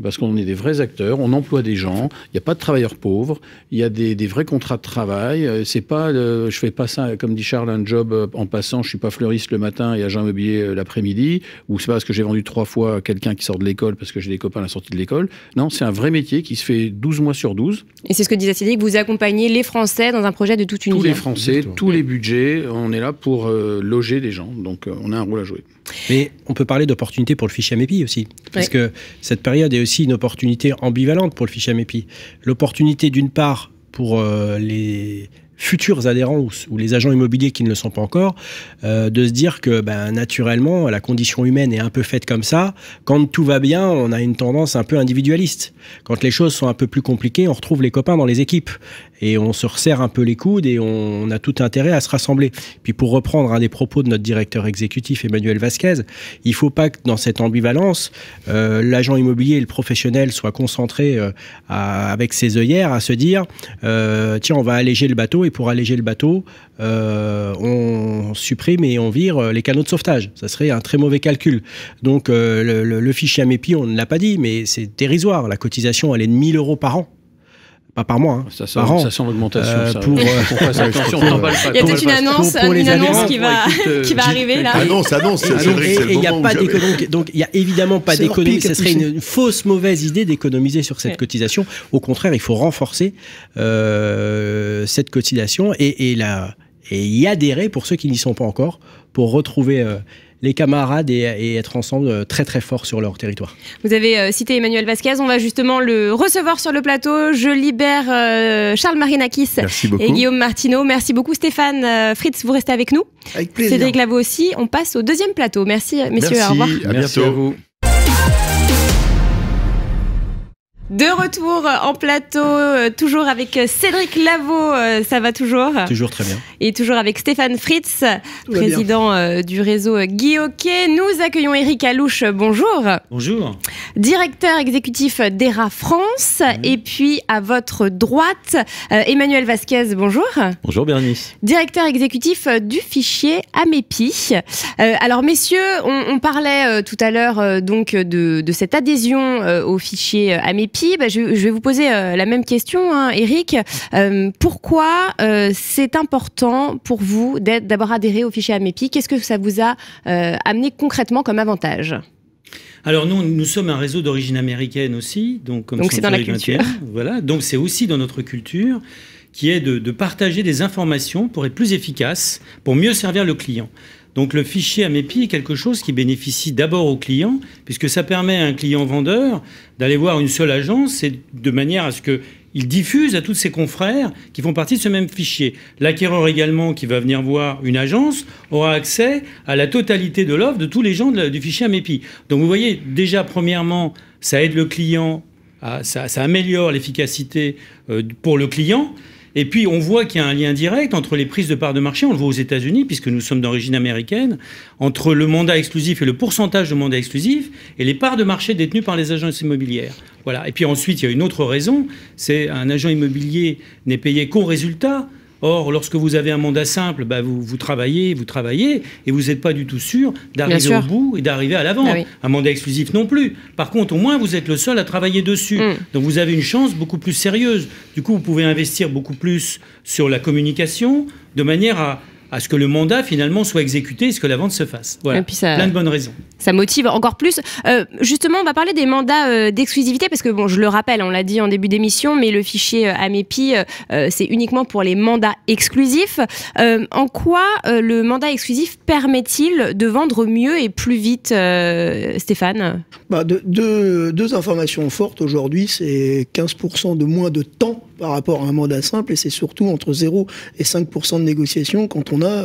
Parce qu'on est des vrais acteurs, on emploie des gens, il n'y a pas de travailleurs pauvres, il y a des vrais contrats de travail. C'est pas, je fais pas ça, comme dit Charles, un job en passant, je suis pas fleuriste le matin et agent immobilier l'après-midi, ou c'est pas parce que j'ai vendu 3 fois à quelqu'un qui sort de l'école parce que j'ai des copains à la sortie de l'école. Non, c'est un vrai métier qui se fait 12 mois sur 12. Et c'est ce que disait Cédric, vous accompagnez les Français dans un projet de toute une vie. Tous les Français, tous les budgets, on est là pour loger des gens, donc on a un rôle à jouer. Mais on peut parler d'opportunité pour le fichier Amépi aussi, parce que cette période est aussi une opportunité ambivalente pour le fichier Amépi. L'opportunité d'une part pour les futurs adhérents ou les agents immobiliers qui ne le sont pas encore, de se dire que naturellement la condition humaine est un peu faite comme ça. Quand tout va bien, on a une tendance un peu individualiste. Quand les choses sont un peu plus compliquées, on retrouve les copains dans les équipes et on se resserre un peu les coudes et on a tout intérêt à se rassembler. Puis pour reprendre un des propos de notre directeur exécutif Emmanuel Vasquez, il ne faut pas que dans cette ambivalence, l'agent immobilier et le professionnel soient concentrés avec ses œillères à se dire tiens, on va alléger le bateau, et pour alléger le bateau, on supprime et on vire les canaux de sauvetage. Ça serait un très mauvais calcul. Donc le fichier Amépi, on ne l'a pas dit, mais c'est dérisoire. La cotisation, elle est de 1 000 € par an. Pas par mois, hein, par an. Ça sent l'augmentation. Pour attention, il y a peut-être une annonce, qui va arriver là. Annonce. Et il n'y a pas d'économie. Donc il n'y a évidemment pas d'économie. Ce serait une fausse mauvaise idée d'économiser sur cette cotisation. Au contraire, il faut renforcer cette cotisation et y adhérer pour ceux qui n'y sont pas encore, pour retrouver les camarades et être ensemble très très fort sur leur territoire. Vous avez cité Emmanuel Vasquez, on va justement le recevoir sur le plateau. Je libère Charles Marinakis et Guillaume Martineau. Merci beaucoup Stéphane Fritz, vous restez avec nous. Avec plaisir. Cédric Lavaux aussi. On passe au deuxième plateau. Merci messieurs, au revoir. Merci à vous. De retour en plateau, toujours avec Cédric Lavaux, ça va toujours? Toujours très bien. Et toujours avec Stéphane Fritz, président du réseau Guy Hockey. Nous accueillons Eric Alouche, bonjour. Bonjour. Directeur exécutif d'ERA France. Et puis à votre droite, Emmanuel Vasquez, bonjour. Bonjour Bernice. Directeur exécutif du fichier Amépi. Alors messieurs, on parlait tout à l'heure donc de cette adhésion au fichier Amépi. Je vais vous poser la même question, hein, Eric. Pourquoi c'est important pour vous d'avoir adhéré au fichier Amépi? Qu'est-ce que ça vous a amené concrètement comme avantage? Alors nous sommes un réseau d'origine américaine aussi, donc c'est dans la culture. Voilà, donc c'est aussi dans notre culture, qui est de partager des informations pour être plus efficace, pour mieux servir le client. Donc le fichier Amépi est quelque chose qui bénéficie d'abord au client, puisque ça permet à un client vendeur d'aller voir une seule agence, et de manière à ce qu'il diffuse à tous ses confrères qui font partie de ce même fichier. L'acquéreur également, qui va venir voir une agence, aura accès à la totalité de l'offre de tous les gens du fichier Amépi. Donc vous voyez, déjà premièrement, ça aide le client, ça améliore l'efficacité pour le client. Et puis, on voit qu'il y a un lien direct entre les prises de parts de marché, on le voit aux États-Unis, puisque nous sommes d'origine américaine, entre le mandat exclusif et le pourcentage de mandat exclusif, et les parts de marché détenues par les agences immobilières. Voilà. Et puis ensuite, il y a une autre raison, c'est un agent immobilier n'est payé qu'au résultat. Or, lorsque vous avez un mandat simple, vous travaillez, et vous n'êtes pas du tout sûr d'arriver au bout et d'arriver à la vente. Ah oui. Un mandat exclusif non plus. Par contre, au moins, vous êtes le seul à travailler dessus. Donc, vous avez une chance beaucoup plus sérieuse. Du coup, vous pouvez investir beaucoup plus sur la communication, de manière à ce que le mandat, finalement, soit exécuté et ce que la vente se fasse. Voilà, plein de bonnes raisons. Ça motive encore plus. Justement, on va parler des mandats d'exclusivité, parce que, bon, je le rappelle, on l'a dit en début d'émission, mais le fichier Amépi, c'est uniquement pour les mandats exclusifs. En quoi le mandat exclusif permet-il de vendre mieux et plus vite, Stéphane? Deux informations fortes aujourd'hui, c'est 15% de moins de temps par rapport à un mandat simple, et c'est surtout entre 0 et 5% de négociation quand on a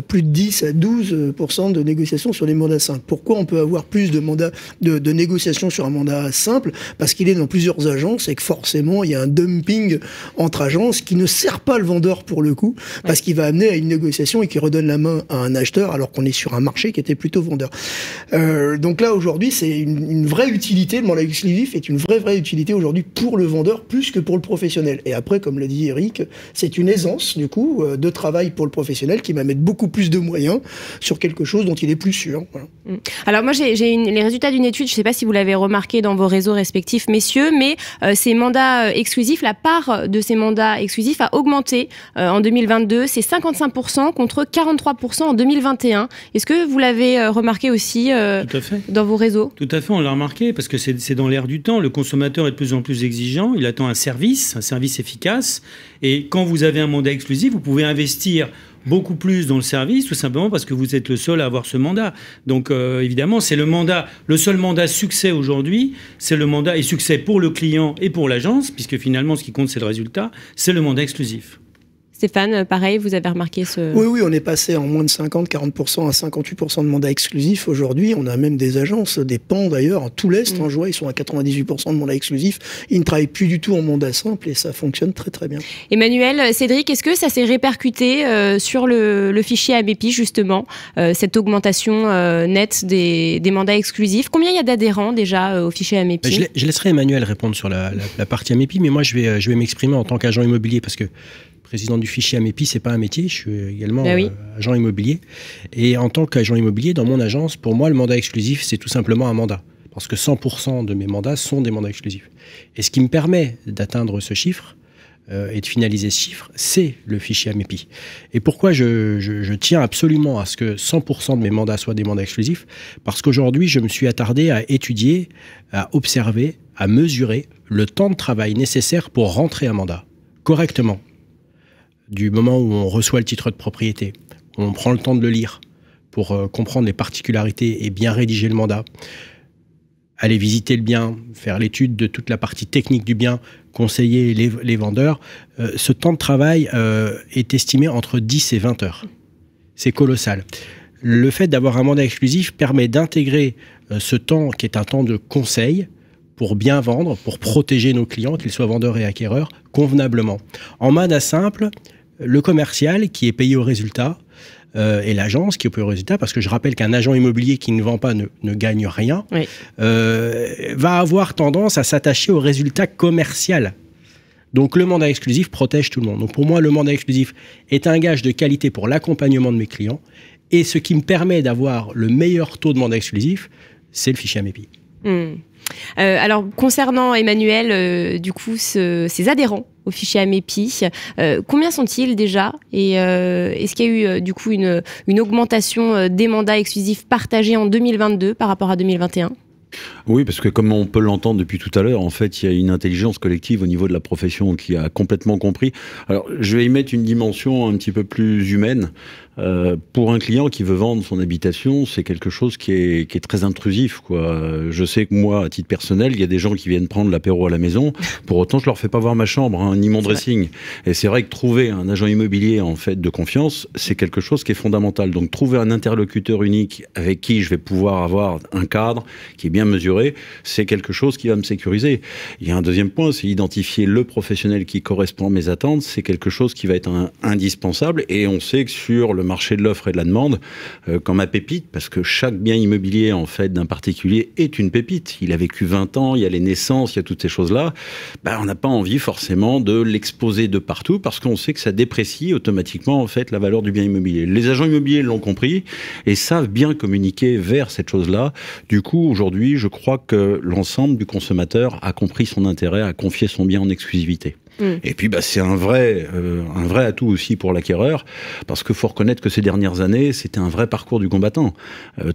plus de 10 à 12% de négociation sur les mandats simples. Pourquoi on peut avoir plus de mandats de négociation sur un mandat simple? Parce qu'il est dans plusieurs agences et que forcément il y a un dumping entre agences qui ne sert pas le vendeur pour le coup, parce qu'il va amener à une négociation et qui redonne la main à un acheteur alors qu'on est sur un marché qui était plutôt vendeur. Donc là aujourd'hui c'est une vraie utilité, le mandat exclusif est une vraie utilité aujourd'hui pour le vendeur plus que pour le professionnel. Et après, comme l'a dit Eric, c'est une aisance du coup de travail pour le professionnel qui va mettre beaucoup plus de moyens sur quelque chose dont il est plus sûr. Voilà. Alors moi j'ai les résultats d'une étude, je ne sais pas si vous l'avez remarqué dans vos réseaux respectifs messieurs, mais ces mandats exclusifs, la part de ces mandats exclusifs a augmenté en 2022, c'est 55% contre 43% en 2021. Est-ce que vous l'avez remarqué aussi Tout à fait. Dans vos réseaux? Tout à fait, on l'a remarqué parce que c'est dans l'air du temps. Le consommateur est de plus en plus exigeant, il attend un service efficace. Et quand vous avez un mandat exclusif, vous pouvez investir beaucoup plus dans le service, tout simplement parce que vous êtes le seul à avoir ce mandat. Donc évidemment, c'est le seul mandat succès aujourd'hui, c'est le mandat et succès pour le client et pour l'agence, puisque finalement ce qui compte c'est le résultat, c'est le mandat exclusif. Stéphane, pareil, vous avez remarqué ce... Oui, on est passé en moins de 40% à 58% de mandats exclusifs. Aujourd'hui, on a même des agences, des pans d'ailleurs, en tout l'Est, je vois, ils sont à 98% de mandats exclusifs. Ils ne travaillent plus du tout en mandat simple et ça fonctionne très très bien. Emmanuel, Cédric, est-ce que ça s'est répercuté sur le fichier AMEPI, justement, cette augmentation nette des mandats exclusifs? Combien il y a d'adhérents déjà au fichier AMEPI? Je laisserai Emmanuel répondre sur la partie AMEPI, mais moi je vais m'exprimer en tant qu'agent immobilier parce que président du fichier AMEPI, c'est pas un métier, je suis également agent immobilier. Et en tant qu'agent immobilier, dans mon agence, pour moi, le mandat exclusif, c'est tout simplement un mandat. Parce que 100% de mes mandats sont des mandats exclusifs. Et ce qui me permet d'atteindre ce chiffre et de finaliser ce chiffre, c'est le fichier AMEPI. Et pourquoi je tiens absolument à ce que 100% de mes mandats soient des mandats exclusifs? Parce qu'aujourd'hui, je me suis attardé à étudier, à observer, à mesurer le temps de travail nécessaire pour rentrer un mandat correctement. Du moment où on reçoit le titre de propriété, où on prend le temps de le lire pour comprendre les particularités et bien rédiger le mandat, aller visiter le bien, faire l'étude de toute la partie technique du bien, conseiller les vendeurs, ce temps de travail est estimé entre 10 et 20 heures. C'est colossal. Le fait d'avoir un mandat exclusif permet d'intégrer ce temps qui est un temps de conseil pour bien vendre, pour protéger nos clients, qu'ils soient vendeurs et acquéreurs, convenablement. En mandat simple, le commercial qui est payé au résultat et l'agence qui est payée au résultat, parce que je rappelle qu'un agent immobilier qui ne vend pas ne gagne rien, va avoir tendance à s'attacher au résultat commercial. Donc le mandat exclusif protège tout le monde. Donc pour moi, le mandat exclusif est un gage de qualité pour l'accompagnement de mes clients et ce qui me permet d'avoir le meilleur taux de mandat exclusif, c'est le fichier AMEPI. Alors, concernant Emmanuel, du coup, ces adhérents au fichier AMEPI, combien sont-ils déjà? Et est-ce qu'il y a eu, du coup, une augmentation des mandats exclusifs partagés en 2022 par rapport à 2021? Oui, parce que comme on peut l'entendre depuis tout à l'heure, en fait, il y a une intelligence collective au niveau de la profession qui a complètement compris. Alors, je vais y mettre une dimension un petit peu plus humaine. Pour un client qui veut vendre son habitation, c'est quelque chose qui est très intrusif, quoi. Je sais que moi, à titre personnel, il y a des gens qui viennent prendre l'apéro à la maison. Pour autant, je leur fais pas voir ma chambre, ni mon dressing. Et c'est vrai que trouver un agent immobilier, en fait, de confiance, c'est quelque chose qui est fondamental. Donc, trouver un interlocuteur unique avec qui je vais pouvoir avoir un cadre qui est bien mesuré, c'est quelque chose qui va me sécuriser. Il y a un deuxième point, c'est identifier le professionnel qui correspond à mes attentes. C'est quelque chose qui va être indispensable. Et on sait que sur le marché de l'offre et de la demande, comme ma pépite, parce que chaque bien immobilier, en fait, d'un particulier est une pépite. Il a vécu 20 ans, il y a les naissances, il y a toutes ces choses-là. On n'a pas envie forcément de l'exposer de partout parce qu'on sait que ça déprécie automatiquement, en fait, la valeur du bien immobilier. Les agents immobiliers l'ont compris et savent bien communiquer vers cette chose-là. Du coup, aujourd'hui, je crois que l'ensemble du consommateur a compris son intérêt à confier son bien en exclusivité. Et puis c'est un vrai atout aussi pour l'acquéreur, parce qu'il faut reconnaître que ces dernières années, c'était un vrai parcours du combattant.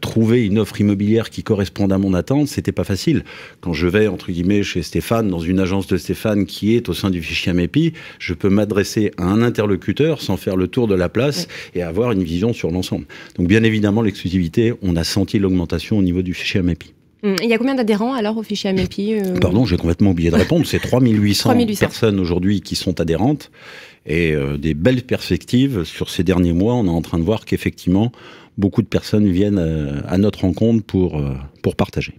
Trouver une offre immobilière qui corresponde à mon attente, c'était pas facile. Quand je vais, entre guillemets, chez Stéphane, dans une agence de Stéphane qui est au sein du fichier AMEPI, je peux m'adresser à un interlocuteur sans faire le tour de la place et avoir une vision sur l'ensemble. Donc bien évidemment, l'exclusivité, on a senti l'augmentation au niveau du fichier AMEPI. Il y a combien d'adhérents alors au fichier Amepi Pardon, j'ai complètement oublié de répondre. C'est 3800 personnes aujourd'hui qui sont adhérentes et des belles perspectives sur ces derniers mois. On est en train de voir qu'effectivement, beaucoup de personnes viennent à notre rencontre pour partager.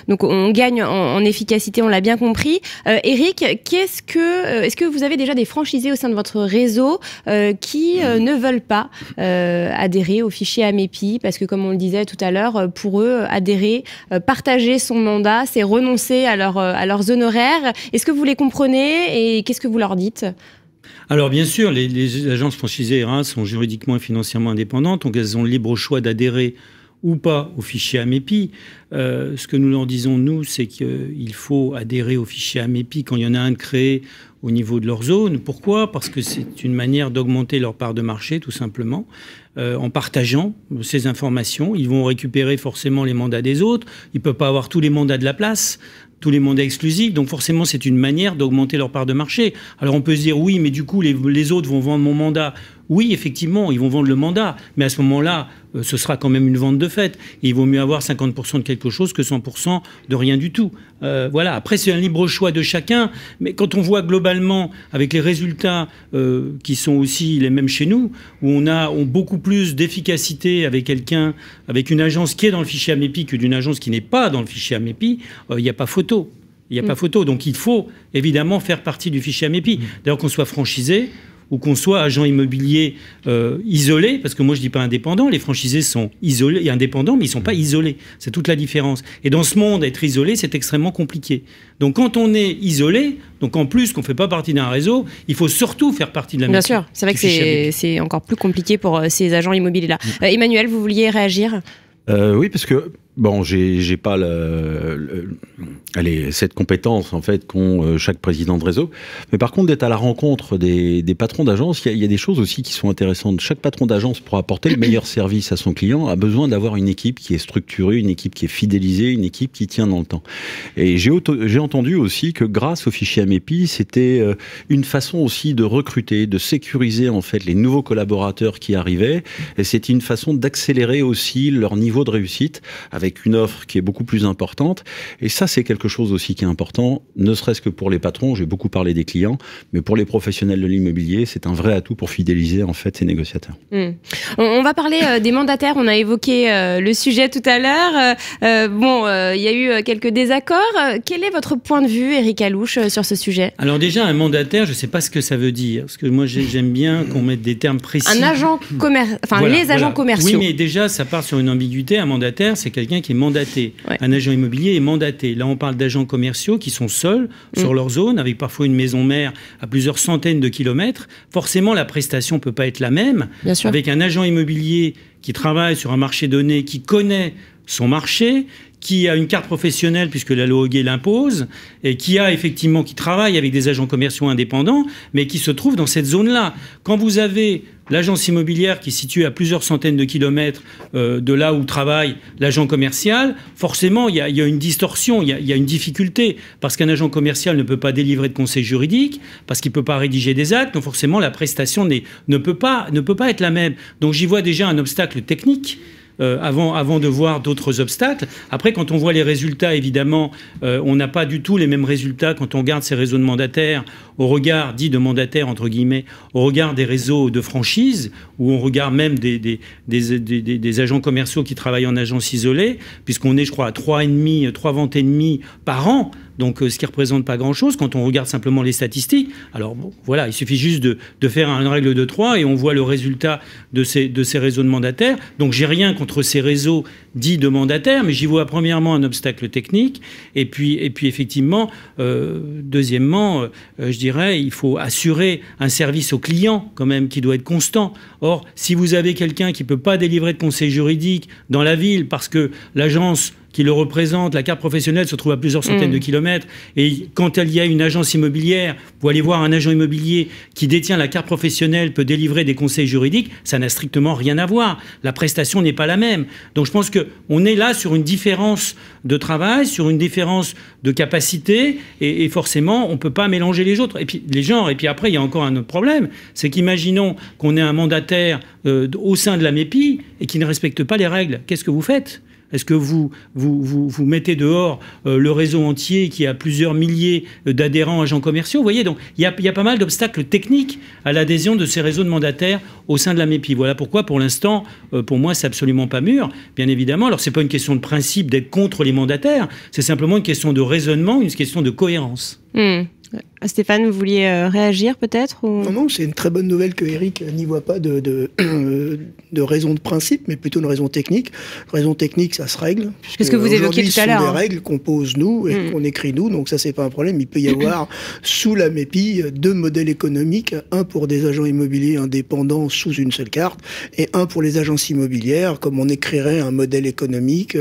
Donc on gagne en efficacité, on l'a bien compris. Eric, est-ce que vous avez déjà des franchisés au sein de votre réseau qui ne veulent pas adhérer au fichier Amepi? Parce que comme on le disait tout à l'heure, pour eux, adhérer, partager son mandat, c'est renoncer à leurs honoraires. Est-ce que vous les comprenez et qu'est-ce que vous leur dites? Alors bien sûr, les agences franchisées RA sont juridiquement et financièrement indépendantes, donc elles ont le libre choix d'adhérer ou pas au fichier Amepi. Ce que nous leur disons, nous, c'est qu'il faut adhérer au fichier Amepi quand il y en a un de créé au niveau de leur zone. Pourquoi? Parce que c'est une manière d'augmenter leur part de marché, tout simplement. En partageant ces informations, ils vont récupérer forcément les mandats des autres. Ils ne peuvent pas avoir tous les mandats de la place, tous les mandats exclusifs. Donc forcément, c'est une manière d'augmenter leur part de marché. Alors on peut se dire, oui, mais du coup, les autres vont vendre mon mandat. Oui, effectivement, ils vont vendre le mandat. Mais à ce moment-là, ce sera quand même une vente de fait. Et il vaut mieux avoir 50% de quelque chose que 100% de rien du tout. Voilà. Après, c'est un libre choix de chacun. Mais quand on voit globalement, avec les résultats qui sont aussi les mêmes chez nous, où on a beaucoup plus d'efficacité avec avec une agence qui est dans le fichier Amepi que d'une agence qui n'est pas dans le fichier Amepi, il n'y a pas photo. Il n'y a pas photo. Donc il faut évidemment faire partie du fichier Amepi. D'ailleurs, qu'on soit franchisé ou qu'on soit agent immobilier isolé, parce que moi je ne dis pas indépendant, les franchisés sont isolés et indépendants, mais ils ne sont pas isolés. C'est toute la différence. Et dans ce monde, être isolé, c'est extrêmement compliqué. Donc quand on est isolé, donc en plus qu'on ne fait pas partie d'un réseau, il faut surtout faire partie de la Bien sûr, c'est vrai que c'est encore plus compliqué pour ces agents immobiliers-là. Emmanuel, vous vouliez réagir? Oui, parce que bon, j'ai pas cette compétence en fait qu'ont chaque président de réseau, mais par contre d'être à la rencontre des patrons d'agence, il y a des choses aussi qui sont intéressantes. Chaque patron d'agence, pour apporter le meilleur service à son client, a besoin d'avoir une équipe qui est structurée, une équipe qui est fidélisée, une équipe qui tient dans le temps. Et j'ai entendu aussi que grâce au fichier Amepi, c'était une façon aussi de recruter, de sécuriser en fait les nouveaux collaborateurs qui arrivaient, et c'était une façon d'accélérer aussi leur niveau de réussite avec une offre qui est beaucoup plus importante. Et ça, c'est quelque chose aussi qui est important, ne serait-ce que pour les patrons. J'ai beaucoup parlé des clients, mais pour les professionnels de l'immobilier, c'est un vrai atout pour fidéliser en fait ces négociateurs. On va parler des mandataires. On a évoqué le sujet tout à l'heure. Il y a eu quelques désaccords. Quel est votre point de vue, Eric Alouche, sur ce sujet? Alors déjà, un mandataire, je ne sais pas ce que ça veut dire, parce que moi j'aime bien qu'on mette des termes précis. Un agent les agents commerciaux. Oui, mais déjà, ça part sur une ambiguïté. Un mandataire, c'est quelqu'un qui est mandaté. Ouais. Un agent immobilier est mandaté. Là, on parle d'agents commerciaux qui sont seuls sur leur zone, avec parfois une maison mère à plusieurs centaines de kilomètres. Forcément, la prestation ne peut pas être la même. Avec un agent immobilier qui travaille sur un marché donné, qui connaît son marché, qui a une carte professionnelle puisque la loi Hoguet l'impose, et qui travaille avec des agents commerciaux indépendants, mais qui se trouve dans cette zone-là. Quand vous avez l'agence immobilière qui est située à plusieurs centaines de kilomètres de là où travaille l'agent commercial, forcément, il y a une distorsion, il y a une difficulté, parce qu'un agent commercial ne peut pas délivrer de conseil juridique, parce qu'il ne peut pas rédiger des actes, donc forcément, la prestation ne peut pas être la même. Donc j'y vois déjà un obstacle technique. Avant de voir d'autres obstacles. Après, quand on voit les résultats, évidemment, on n'a pas du tout les mêmes résultats quand on regarde ces réseaux de mandataires au regard, dit de mandataires, entre guillemets, au regard des réseaux de franchise, où on regarde même des agents commerciaux qui travaillent en agence isolée, puisqu'on est, je crois, à 3 ventes et demie par an. Donc, ce qui ne représente pas grand-chose quand on regarde simplement les statistiques. Alors, bon, voilà, il suffit juste de faire une règle de 3 et on voit le résultat de ces réseaux de mandataires. Donc, j'ai rien contre ces réseaux dits de mandataires, mais j'y vois premièrement un obstacle technique. Et puis effectivement, deuxièmement, je dirais, il faut assurer un service au client quand même qui doit être constant. Or, si vous avez quelqu'un qui ne peut pas délivrer de conseil juridique dans la ville parce que l'agence qui le représente, la carte professionnelle se trouve à plusieurs centaines de kilomètres. Et quand il y a une agence immobilière, vous allez voir un agent immobilier qui détient la carte professionnelle, peut délivrer des conseils juridiques, ça n'a strictement rien à voir. La prestation n'est pas la même. Donc je pense qu'on est là sur une différence de travail, sur une différence de capacité, et forcément, on ne peut pas mélanger les autres. Et puis les genres. Et puis après, il y a encore un autre problème, c'est qu'imaginons qu'on ait un mandataire au sein de l'Amepi et qui ne respecte pas les règles. Qu'est-ce que vous faites ? Est-ce que vous mettez dehors le réseau entier qui a plusieurs milliers d'adhérents agents commerciaux? Vous voyez, donc il y a pas mal d'obstacles techniques à l'adhésion de ces réseaux de mandataires au sein de la MEPI. Voilà pourquoi, pour l'instant, pour moi, c'est absolument pas mûr, bien évidemment. Alors, c'est pas une question de principe d'être contre les mandataires, c'est simplement une question de raisonnement, une question de cohérence. Stéphane, vous vouliez réagir peut-être ou... Non, c'est une très bonne nouvelle que Eric n'y voit pas de raison de principe, mais plutôt une raison technique. Raison technique, ça se règle. C'est ce que vous évoquiez tout à l'heure. Ce sont des règles qu'on pose nous et qu'on écrit nous, donc ça, c'est pas un problème. Il peut y avoir sous la MEPI 2 modèles économiques, un pour des agents immobiliers indépendants sous une seule carte, et un pour les agences immobilières, comme on écrirait un modèle économique...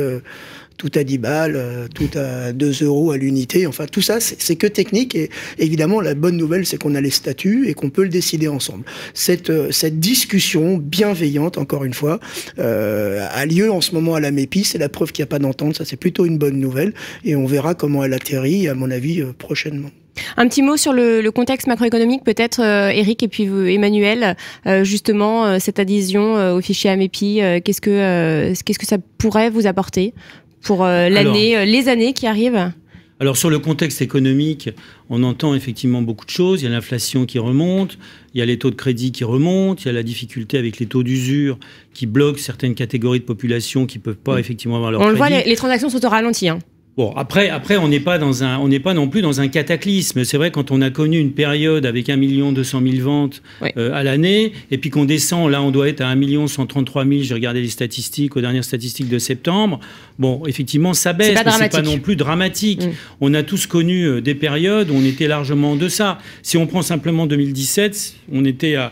tout à 10 balles, tout à 2 € à l'unité. Enfin, tout ça, c'est que technique. Et évidemment, la bonne nouvelle, c'est qu'on a les statuts et qu'on peut le décider ensemble. Cette discussion bienveillante, encore une fois, a lieu en ce moment à la MEPI. C'est la preuve qu'il n'y a pas d'entente. Ça, c'est plutôt une bonne nouvelle. Et on verra comment elle atterrit, à mon avis, prochainement. Un petit mot sur le contexte macroéconomique, peut-être, Eric, et puis vous, Emmanuel. Justement, cette adhésion au fichier AMEPI, qu'est-ce que ça pourrait vous apporter pour les années qui arrivent? Alors, sur le contexte économique, on entend effectivement beaucoup de choses. Il y a l'inflation qui remonte, il y a les taux de crédit qui remontent, il y a la difficulté avec les taux d'usure qui bloquent certaines catégories de population qui ne peuvent pas effectivement avoir leur crédit. On le voit, les transactions sont au ralenti, hein. Bon, après, on n'est pas non plus dans un cataclysme. C'est vrai, quand on a connu une période avec 1 200 000 ventes à l'année, et puis qu'on descend, là, on doit être à 1 133 000. J'ai regardé les statistiques, aux dernières statistiques de septembre. Bon, effectivement, ça baisse, mais c'est pas non plus dramatique. On a tous connu des périodes où on était largement en deçà. Si on prend simplement 2017, on était à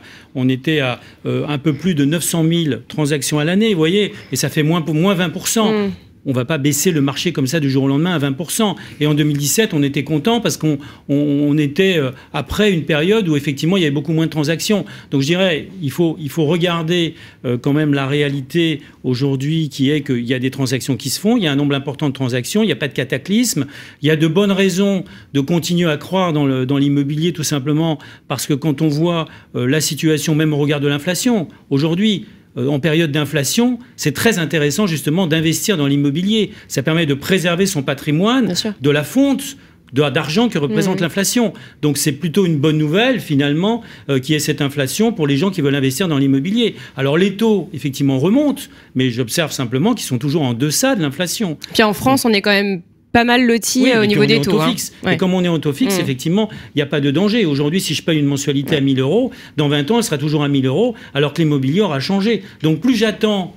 un peu plus de 900 000 transactions à l'année, vous voyez, et ça fait moins 20%. On ne va pas baisser le marché comme ça du jour au lendemain à 20%. Et en 2017, on était content parce qu'on était après une période où effectivement il y avait beaucoup moins de transactions. Donc je dirais, il faut regarder quand même la réalité aujourd'hui qui est qu'il y a des transactions qui se font, il y a un nombre important de transactions, il n'y a pas de cataclysme, il y a de bonnes raisons de continuer à croire dans l'immobilier tout simplement parce que quand on voit la situation même au regard de l'inflation, aujourd'hui, en période d'inflation, c'est très intéressant justement d'investir dans l'immobilier. Ça permet de préserver son patrimoine de la fonte d'argent que représente l'inflation. Donc c'est plutôt une bonne nouvelle finalement qu'il y ait cette inflation pour les gens qui veulent investir dans l'immobilier. Alors les taux effectivement remontent, mais j'observe simplement qu'ils sont toujours en deçà de l'inflation. Puis en France, on est quand même pas mal loti au niveau des taux. Et comme on est en taux fixe, effectivement, il n'y a pas de danger. Aujourd'hui, si je paye une mensualité à 1 000 €, dans 20 ans, elle sera toujours à 1 000 €, alors que l'immobilier aura changé. Donc plus j'attends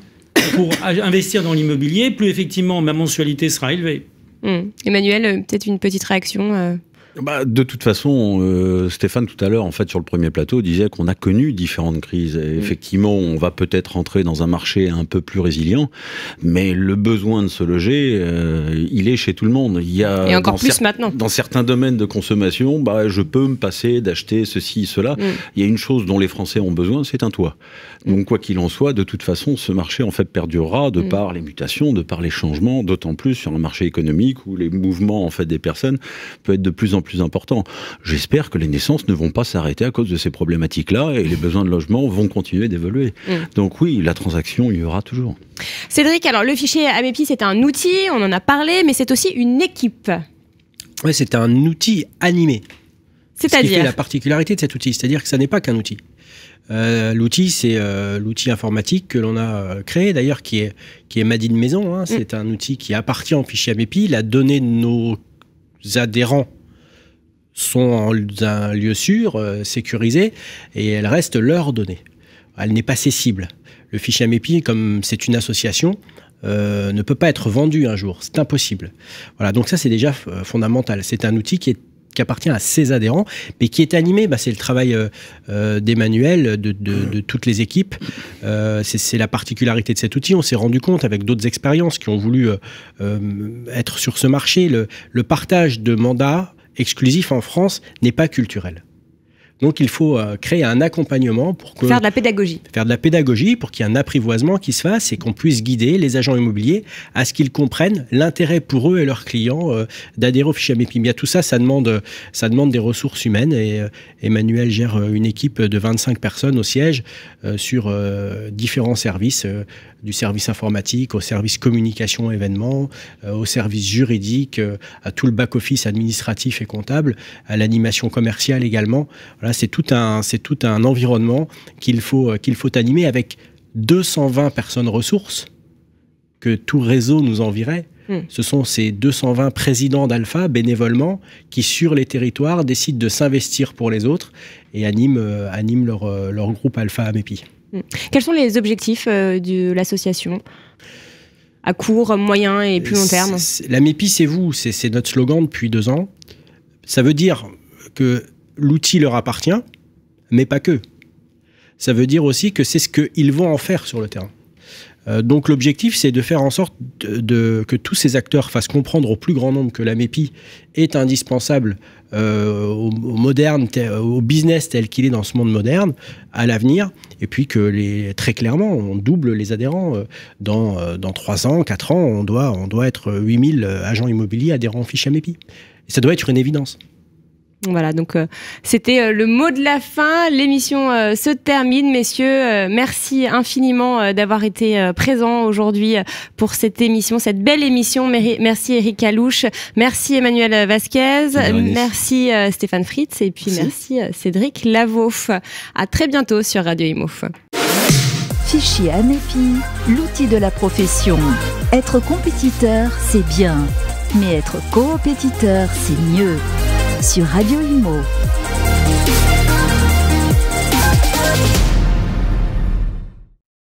pour investir dans l'immobilier, plus effectivement ma mensualité sera élevée. Emmanuel, peut-être une petite réaction De toute façon, Stéphane tout à l'heure, en fait, sur le premier plateau, disait qu'on a connu différentes crises. Et effectivement, on va peut-être rentrer dans un marché un peu plus résilient, mais le besoin de se loger, il est chez tout le monde. Il y a, et encore plus maintenant. Dans certains domaines de consommation, je peux me passer d'acheter ceci, cela. Il y a une chose dont les Français ont besoin, c'est un toit. Donc, quoi qu'il en soit, de toute façon, ce marché, en fait, perdurera de par les mutations, de par les changements, d'autant plus sur un marché économique où les mouvements, en fait, des personnes peuvent être de plus en plus important. J'espère que les naissances ne vont pas s'arrêter à cause de ces problématiques-là et les besoins de logement vont continuer d'évoluer. Donc oui, la transaction, il y aura toujours. Cédric, alors le fichier AMEPI, c'est un outil, on en a parlé, mais c'est aussi une équipe. Oui, c'est un outil animé. C'est-à-dire ? Ce qui fait la particularité de cet outil, c'est-à-dire que ça n'est pas qu'un outil. L'outil, c'est l'outil informatique que l'on a créé, d'ailleurs, qui est Made in Maison. C'est un outil qui appartient au fichier AMEPI. La donnée de nos adhérents sont en un lieu sûr, sécurisé, et elles restent leurs données. Elle n'est pas cessible. Le fichier AMEPI, comme c'est une association, ne peut pas être vendu un jour. C'est impossible. Voilà, donc ça, c'est déjà fondamental. C'est un outil qui appartient à ses adhérents, mais qui est animé, c'est le travail d'Emmanuel, de toutes les équipes. C'est la particularité de cet outil. On s'est rendu compte avec d'autres expériences qui ont voulu être sur ce marché. Le partage de mandats exclusifs en France n'est pas culturel. Donc il faut créer un accompagnement pour faire de la pédagogie. Faire de la pédagogie pour qu'il y ait un apprivoisement qui se fasse et qu'on puisse guider les agents immobiliers à ce qu'ils comprennent l'intérêt pour eux et leurs clients d'adhérer au fichier AMEPI. Bien, tout ça, ça demande des ressources humaines et Emmanuel gère une équipe de 25 personnes au siège sur différents services, du service informatique au service communication événements, au service juridique, à tout le back-office administratif et comptable, à l'animation commerciale également. Voilà, c'est tout un environnement qu'il faut animer avec 220 personnes ressources que tout réseau nous envirait. Ce sont ces 220 présidents d'Alpha, bénévolement, qui, sur les territoires, décident de s'investir pour les autres et animent leur groupe Alpha AMEPI. Quels sont les objectifs de l'association à court, moyen et plus long terme? L'AMEPI, c'est vous, c'est notre slogan depuis 2 ans. Ça veut dire que l'outil leur appartient, mais pas que. Ça veut dire aussi que c'est ce qu'ils vont en faire sur le terrain. Donc l'objectif, c'est de faire en sorte que tous ces acteurs fassent comprendre au plus grand nombre que l'AMEPI est indispensable au business tel qu'il est dans ce monde moderne, à l'avenir, et puis que très clairement, on double les adhérents. Dans 3 ans, 4 ans, on doit être 8000 agents immobiliers adhérents au fichier AMEPI. Et ça doit être une évidence. Voilà, donc c'était le mot de la fin. L'émission se termine, messieurs. Merci infiniment d'avoir été présents aujourd'hui pour cette émission, cette belle émission. Merci Eric Alouche, merci Emmanuel Vasquez, merci Stéphane Fritz et puis merci Cédric Lavoff. À très bientôt sur Radio Imo. Fichier AMEPI, l'outil de la profession. Être compétiteur, c'est bien, mais être coopétiteur, c'est mieux. Sur Radio Imo.